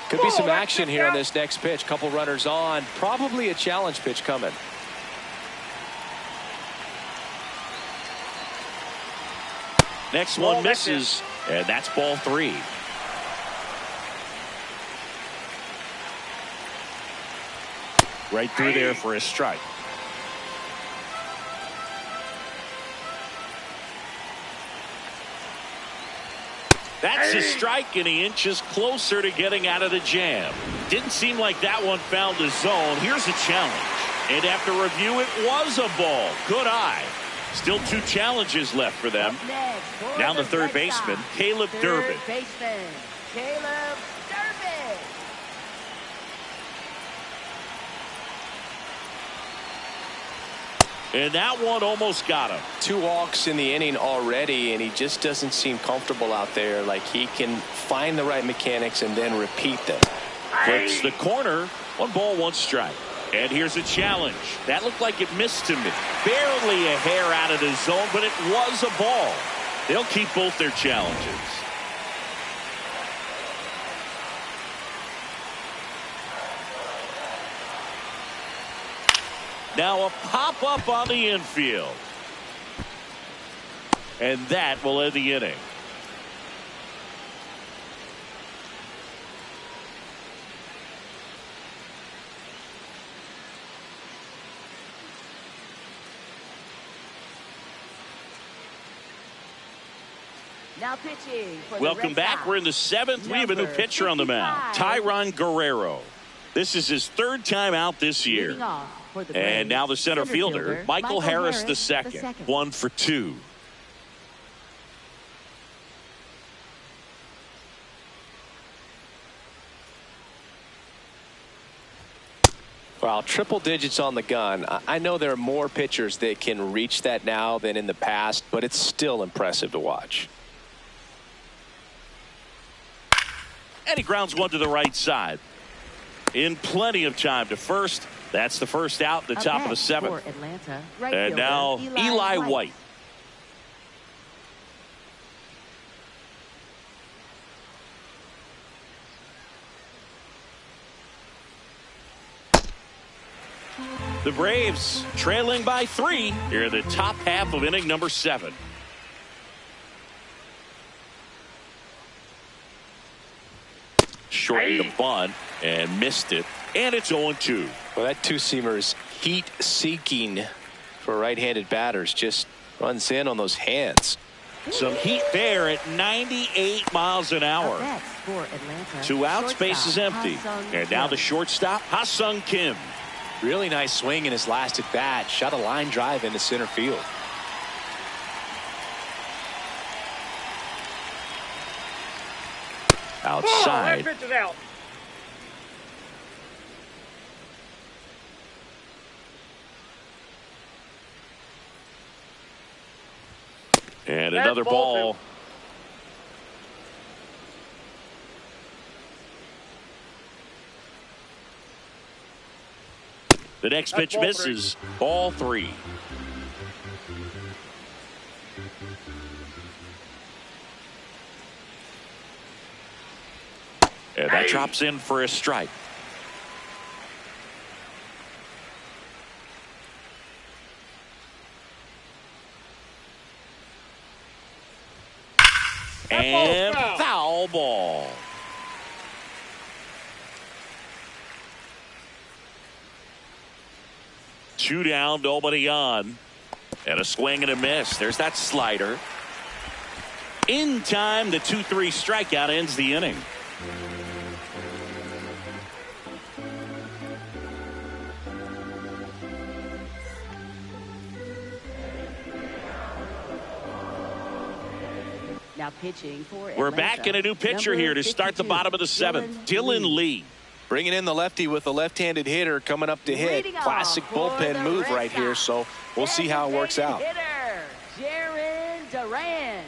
Could be some action here on this next pitch. Couple runners on. Probably a challenge pitch coming. Next one misses, and that's ball 3. Right through there for a strike. That's a strike, and he inches closer to getting out of the jam. Didn't seem like that one found the zone. Here's a challenge. And after review, it was a ball. Good eye. Still 2 challenges left for them. Now the third baseman, Caleb Durbin. And that one almost got him. 2 walks in the inning already, and he just doesn't seem comfortable out there. Like he can find the right mechanics and then repeat them. Flips the corner. 1 ball, 1 strike. And here's a challenge. That looked like it missed him. Barely a hair out of the zone, but it was a ball. They'll keep both their challenges. Now a pop-up on the infield. And that will end the inning. Now pitching for Welcome back. We're in the 7th. We have a new pitcher on the mound, Tyron Guerrero. This is his 3rd time out this year. And now the center fielder, Michael Harris II. 1 for 2. Well, triple digits on the gun. I know there are more pitchers that can reach that now than in the past, but it's still impressive to watch. And he grounds one to the right side. In plenty of time to first. That's the first out, the top of the 7th. And now Eli White. The Braves trailing by 3 here in the top half of inning number 7. Shortened the bunt and missed it, and it's 0-2. Well, that 2-seamer is heat-seeking for right-handed batters. Just runs in on those hands. Some heat there at 98 miles an hour. 2 outs, base is empty. And now the shortstop, Ha-Sung Kim. Really nice swing in his last at bat. Shot a line drive into center field. Outside. Oh, that pitch is out. And another ball. The next pitch misses. Ball 3. And that drops in for a strike. And foul ball. Two down, nobody on. And a swing and a miss. There's that slider. In time, the 2-3 strikeout ends the inning. Now pitching for We're back in a new pitcher here to start the bottom of the 7th. Dylan Lee. Bringing in the lefty with a left-handed hitter coming up to hit. Classic bullpen move right here, so we'll see how it works out. Jaron Duran.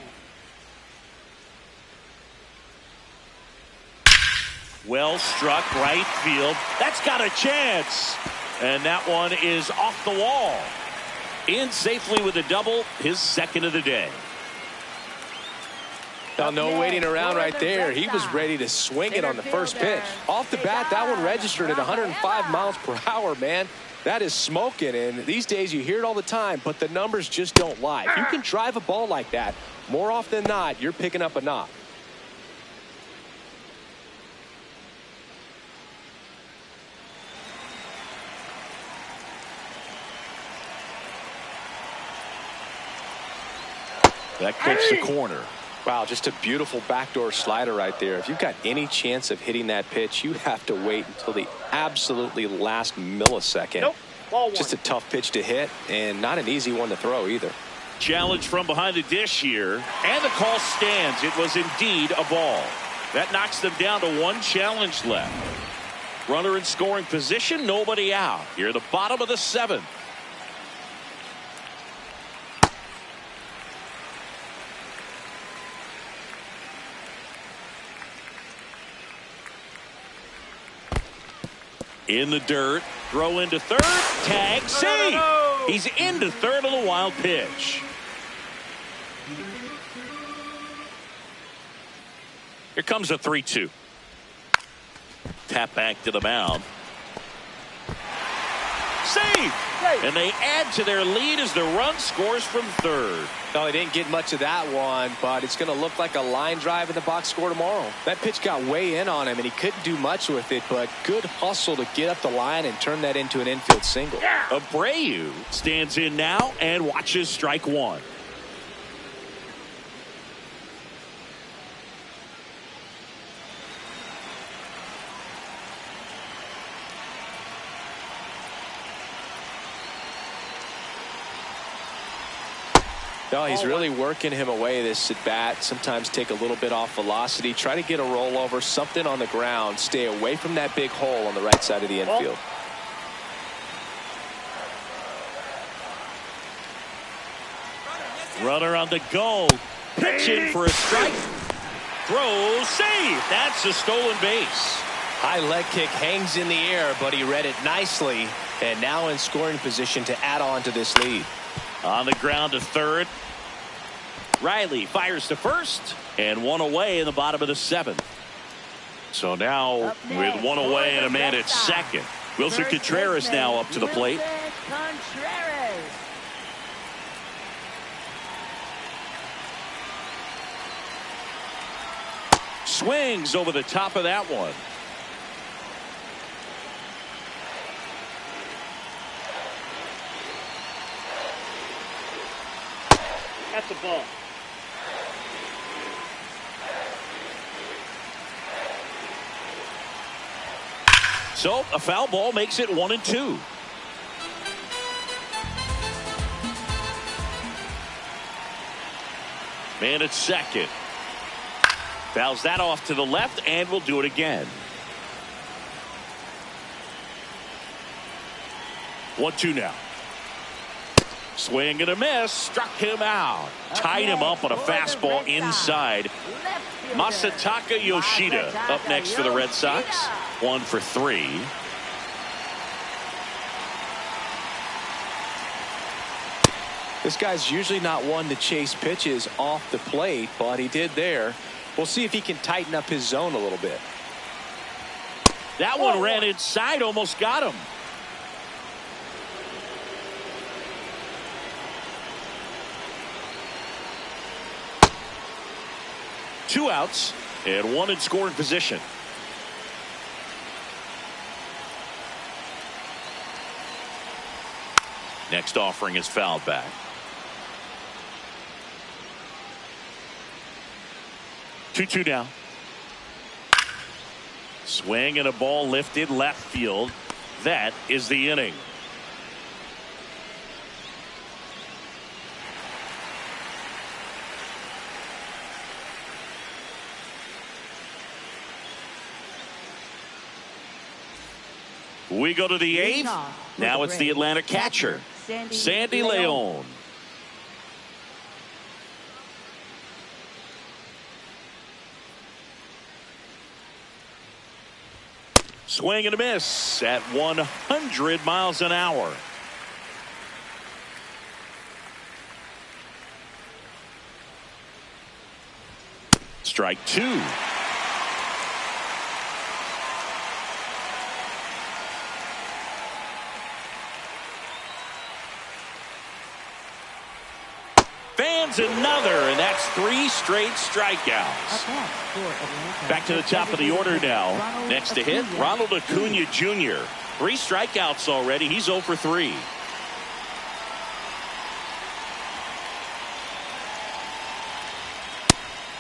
Well struck right field. That's got a chance. And that one is off the wall. In safely with a double, his second of the day. Now, no waiting around right there. He was ready to swing it on the first pitch. Off the bat, that one registered at 105 miles per hour, man. That is smoking, and these days you hear it all the time, but the numbers just don't lie. If you can drive a ball like that, more often than not, you're picking up a knock. That kicks the corner. Wow, just a beautiful backdoor slider right there. If you've got any chance of hitting that pitch, you have to wait until the absolutely last millisecond. Nope. Ball one. Just a tough pitch to hit and not an easy one to throw either. Challenge from behind the dish here, and the call stands. It was indeed a ball. That knocks them down to one challenge left. Runner in scoring position, nobody out. Here at the bottom of the seventh. In the dirt, throw into third, tag, save. No. He's into third on the wild pitch. Here comes a 3-2. Tap back to the mound. Save! And they add to their lead as the run scores from third. No, they didn't get much of that one, but it's going to look like a line drive in the box score tomorrow. That pitch got way in on him, and he couldn't do much with it, but good hustle to get up the line and turn that into an infield single. Abreu stands in now and watches strike one. No, he's really working him away this at bat. Sometimes take a little bit off velocity. Try to get a rollover, something on the ground. Stay away from that big hole on the right side of the infield. Runner on the go. Pitching for a strike. Throw, save. That's a stolen base. High leg kick hangs in the air, but he read it nicely. And now in scoring position to add on to this lead. On the ground to third. Riley fires to first, and one away in the bottom of the seventh. So now with one away and a man at second, Wilson Contreras now up to the plate. Swings over the top of that one. That's a ball. So a foul ball makes it 1-2. Man at second. Fouls that off to the left, and will do it again. 1-2 now. Swing and a miss. Struck him out. Tied him up on a fastball inside. Masataka Yoshida up next for the Red Sox. 1 for 3. This guy's usually not one to chase pitches off the plate, but he did there. We'll see if he can tighten up his zone a little bit. That one ran inside, almost got him. Two outs and one in scoring position. Next offering is fouled back. 2-2 now. Swing and a ball lifted left field. That is the inning. We go to the eighth. Now it's the Atlanta catcher, Sandy Leon. Swing and a miss at 100 miles an hour. Strike two. Fans another, and that's 3 straight strikeouts. Back to the top of the order now. Next to hit, Ronald Acuna Jr. 3 strikeouts already. He's 0 for 3.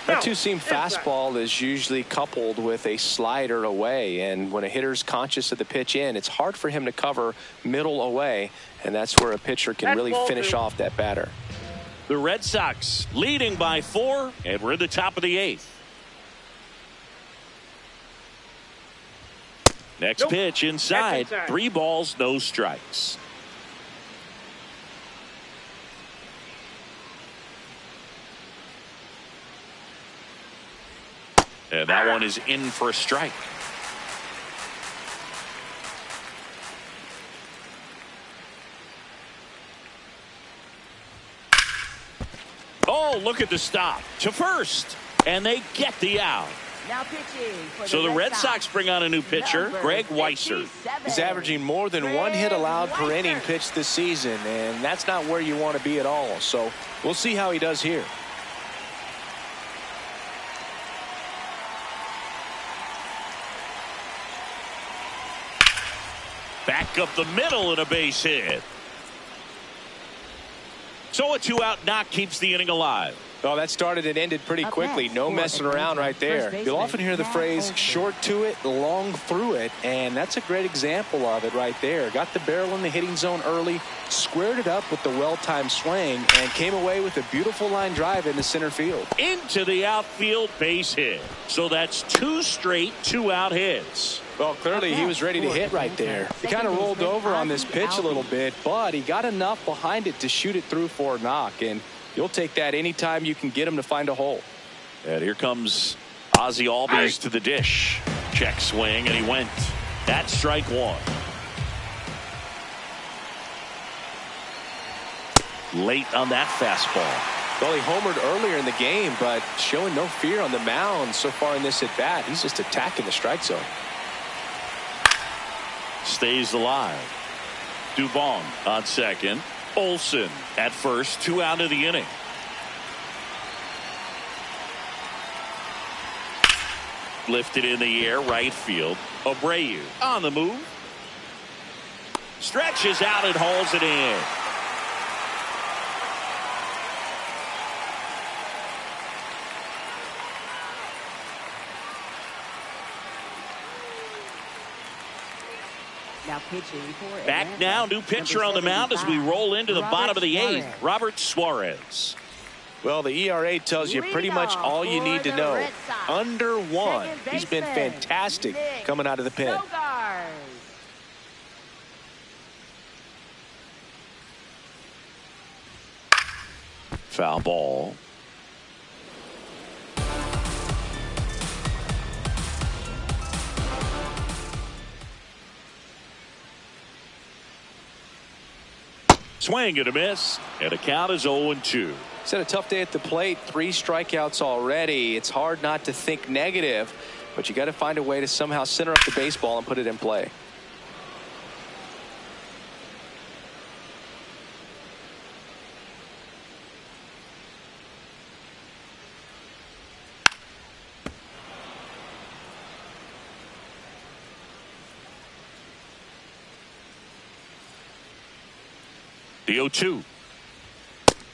That two-seam fastball is usually coupled with a slider away, and when a hitter's conscious of the pitch in, it's hard for him to cover middle away, and that's where a pitcher can really finish off that batter. The Red Sox leading by 4, and we're in the top of the 8th. Next pitch inside. 3 balls, no strikes. And that one is in for a strike. Oh, look at the stop to first, and they get the out. Now pitching for So the Red Sox bring on a new pitcher, Greg Weisser. He's averaging more than 1 hit allowed per inning pitched this season, and that's not where you want to be at all. So we'll see how he does here. Back up the middle and a base hit. So a 2-out knock keeps the inning alive. Well, that started and ended pretty quickly. No messing around right there. You'll often hear the phrase short to it, long through it, and that's a great example of it right there. Got the barrel in the hitting zone early, squared it up with the well-timed swing, and came away with a beautiful line drive into center field. Into the outfield, base hit. So that's 2 straight 2-out hits. Well, clearly he was ready to hit right there. He kind of rolled over on this pitch a little bit, but he got enough behind it to shoot it through for a knock, and you'll take that anytime you can get him to find a hole. And here comes Ozzie Albies to the dish. Check swing, and he went. That's strike 1. Late on that fastball. Well, he homered earlier in the game, but showing no fear on the mound so far in this at-bat. He's just attacking the strike zone. Stays alive. Dubon on second. Olsen at first. 2 out of the inning. Lifted in the air, right field. Abreu on the move. Stretches out and hauls it in. Now pitching for Back now, new pitcher on the mound as we roll into the bottom of the 8th. Robert Suarez. Well, the ERA tells you pretty much all you need to know. Under 1. He's been fantastic coming out of the pen. Foul ball. Swing and a miss, and a count is 0-2. He's had a tough day at the plate. 3 strikeouts already. It's hard not to think negative, but you got to find a way to somehow center up the baseball and put it in play. The 0-2.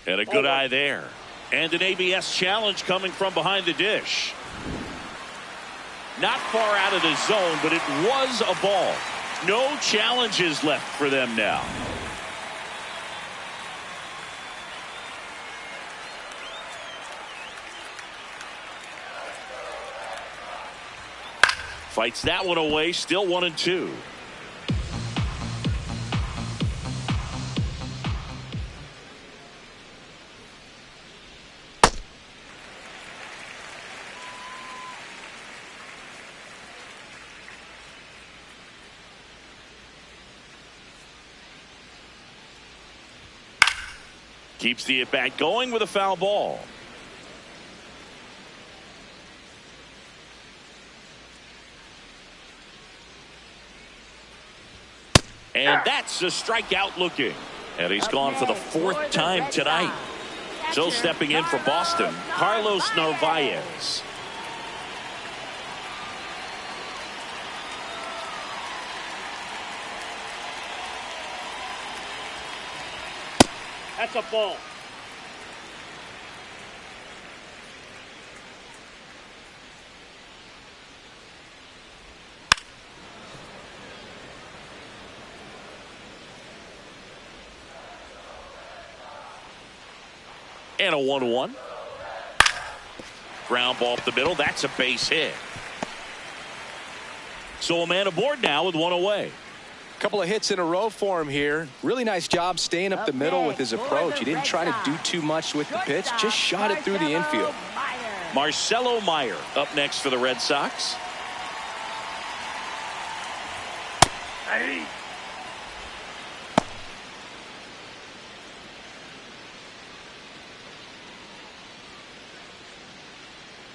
And a good eye there. And an ABS challenge coming from behind the dish. Not far out of the zone, but it was a ball. No challenges left for them now. Fights that one away, still 1-2. Keeps the at-bat going with a foul ball. And that's a strikeout looking. And he's gone for the 4th time tonight. So stepping in for Boston, Carlos Narvaez. That's a ball. And a 1-1. Ground ball up the middle. That's a base hit. So a man aboard now with one away. Couple of hits in a row for him here. Really nice job staying up the middle with his approach. He didn't try to do too much with the pitch. Just shot it through the infield. Marcelo Meyer up next for the Red Sox. Hey.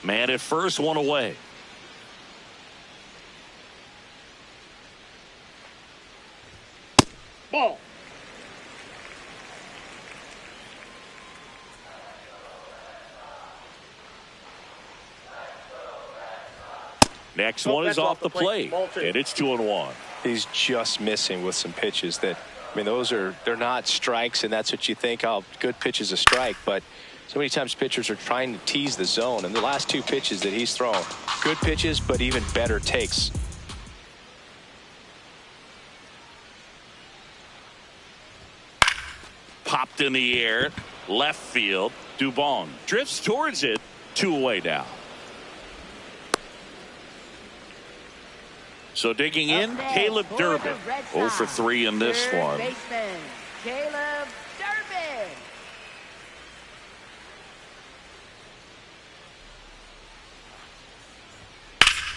Man at first, one away. Ball. Next one is off the plate, and it's 2-1. He's just missing with some pitches that, I mean, they're not strikes, and that's what you think, oh, good pitch is a strike, but so many times pitchers are trying to tease the zone, and the last two pitches that he's thrown, good pitches, but even better takes. Popped in the air, left field. Dubon drifts towards it. 2 away now. So digging in, Caleb Durbin. 0 for 3 in this one. Baseman, Caleb Durbin.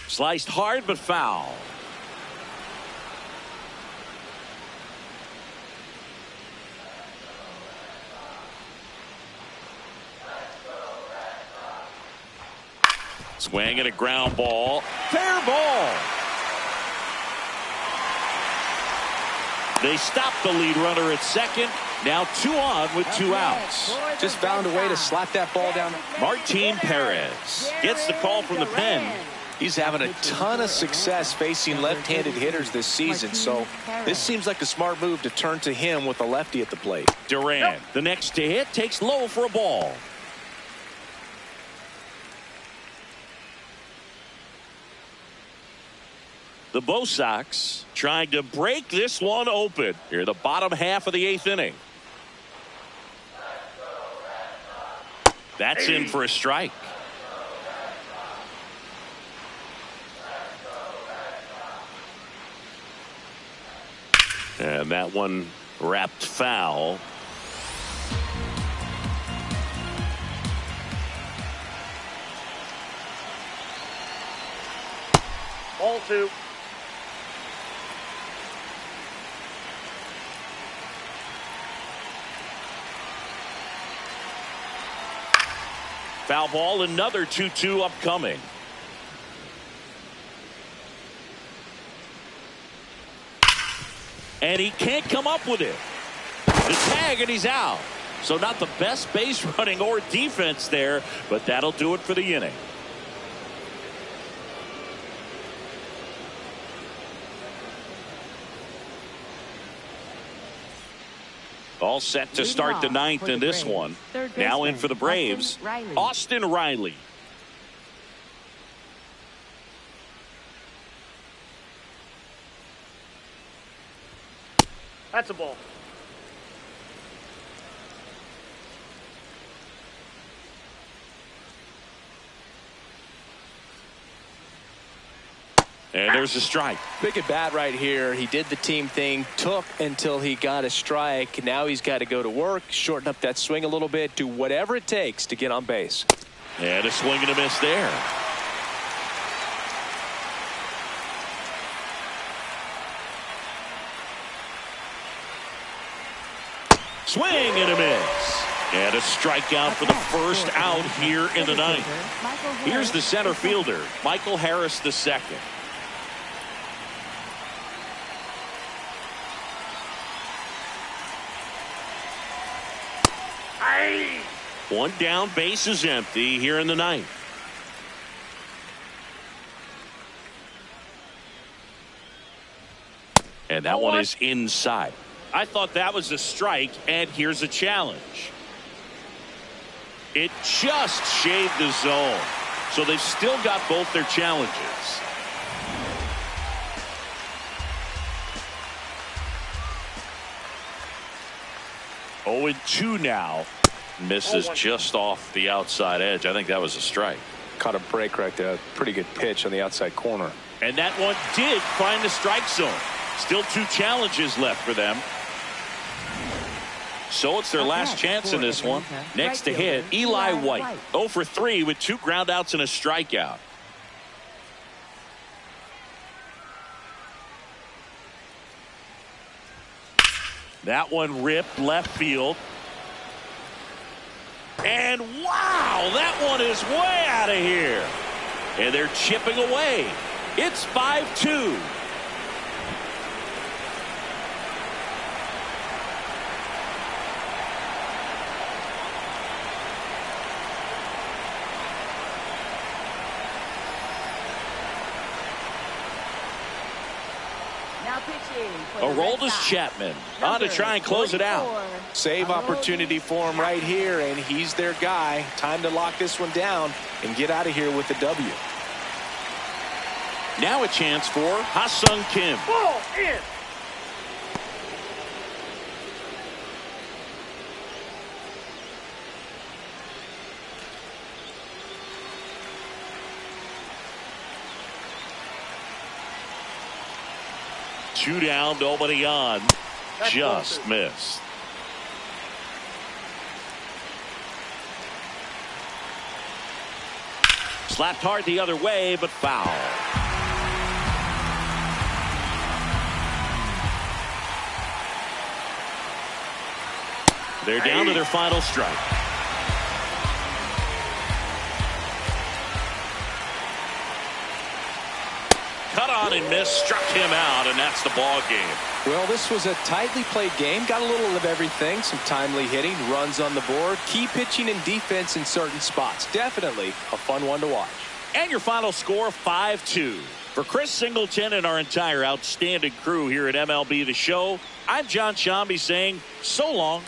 Sliced hard but foul. Swing and a ground ball. Fair ball. They stop the lead runner at second. Now 2 on with 2 outs. Just found a way to slap that ball down. Martin Perez gets the call from the pen. He's having a ton of success facing left-handed hitters this season, so this seems like a smart move to turn to him with a lefty at the plate. Duran, the next to hit, takes low for a ball. The Bo Sox trying to break this one open here, the bottom half of the 8th inning. That's in for a strike. And that one wrapped foul. Ball 2. Foul ball, another 2-2 upcoming. And he can't come up with it. The tag, and he's out. So not the best base running or defense there, but that'll do it for the inning. All set to start the 9th in this one. Now in for the Braves, Austin Riley. That's a ball. And there's a strike. Big at bat right here. He did the team thing, took until he got a strike. Now he's got to go to work, shorten up that swing a little bit, do whatever it takes to get on base. And a swing and a miss there. Swing and a miss. And a strikeout for the first out here in the 9th. Here's the center fielder, Michael Harris II. One down, base is empty here in the 9th. And that one is inside. I thought that was a strike, and here's a challenge. It just shaved the zone. So they've still got both their challenges. Oh, and 2 now. Misses just off the outside edge. I think that was a strike. Caught a break right there. Pretty good pitch on the outside corner. And that one did find the strike zone. Still 2 challenges left for them. So it's their last chance in this one. Next to hit, Eli White. 0 for 3 with 2 groundouts and a strikeout. That one ripped left field. And wow, that one is way out of here. And they're chipping away. It's 5-2. Aroldis Chapman on to try and close it out. Save opportunity for him right here, and he's their guy. Time to lock this one down and get out of here with the W. Now a chance for Ha-Sung Kim. Ball in. Two down, nobody on. Just missed. Slapped hard the other way, but foul. They're down to their final strike. Cut on and missed, struck him out, and that's the ball game. Well, this was a tightly played game. Got a little of everything. Some timely hitting, runs on the board, key pitching and defense in certain spots. Definitely a fun one to watch. And your final score, 5-2. For Chris Singleton and our entire outstanding crew here at MLB The Show, I'm John Shambi saying so long.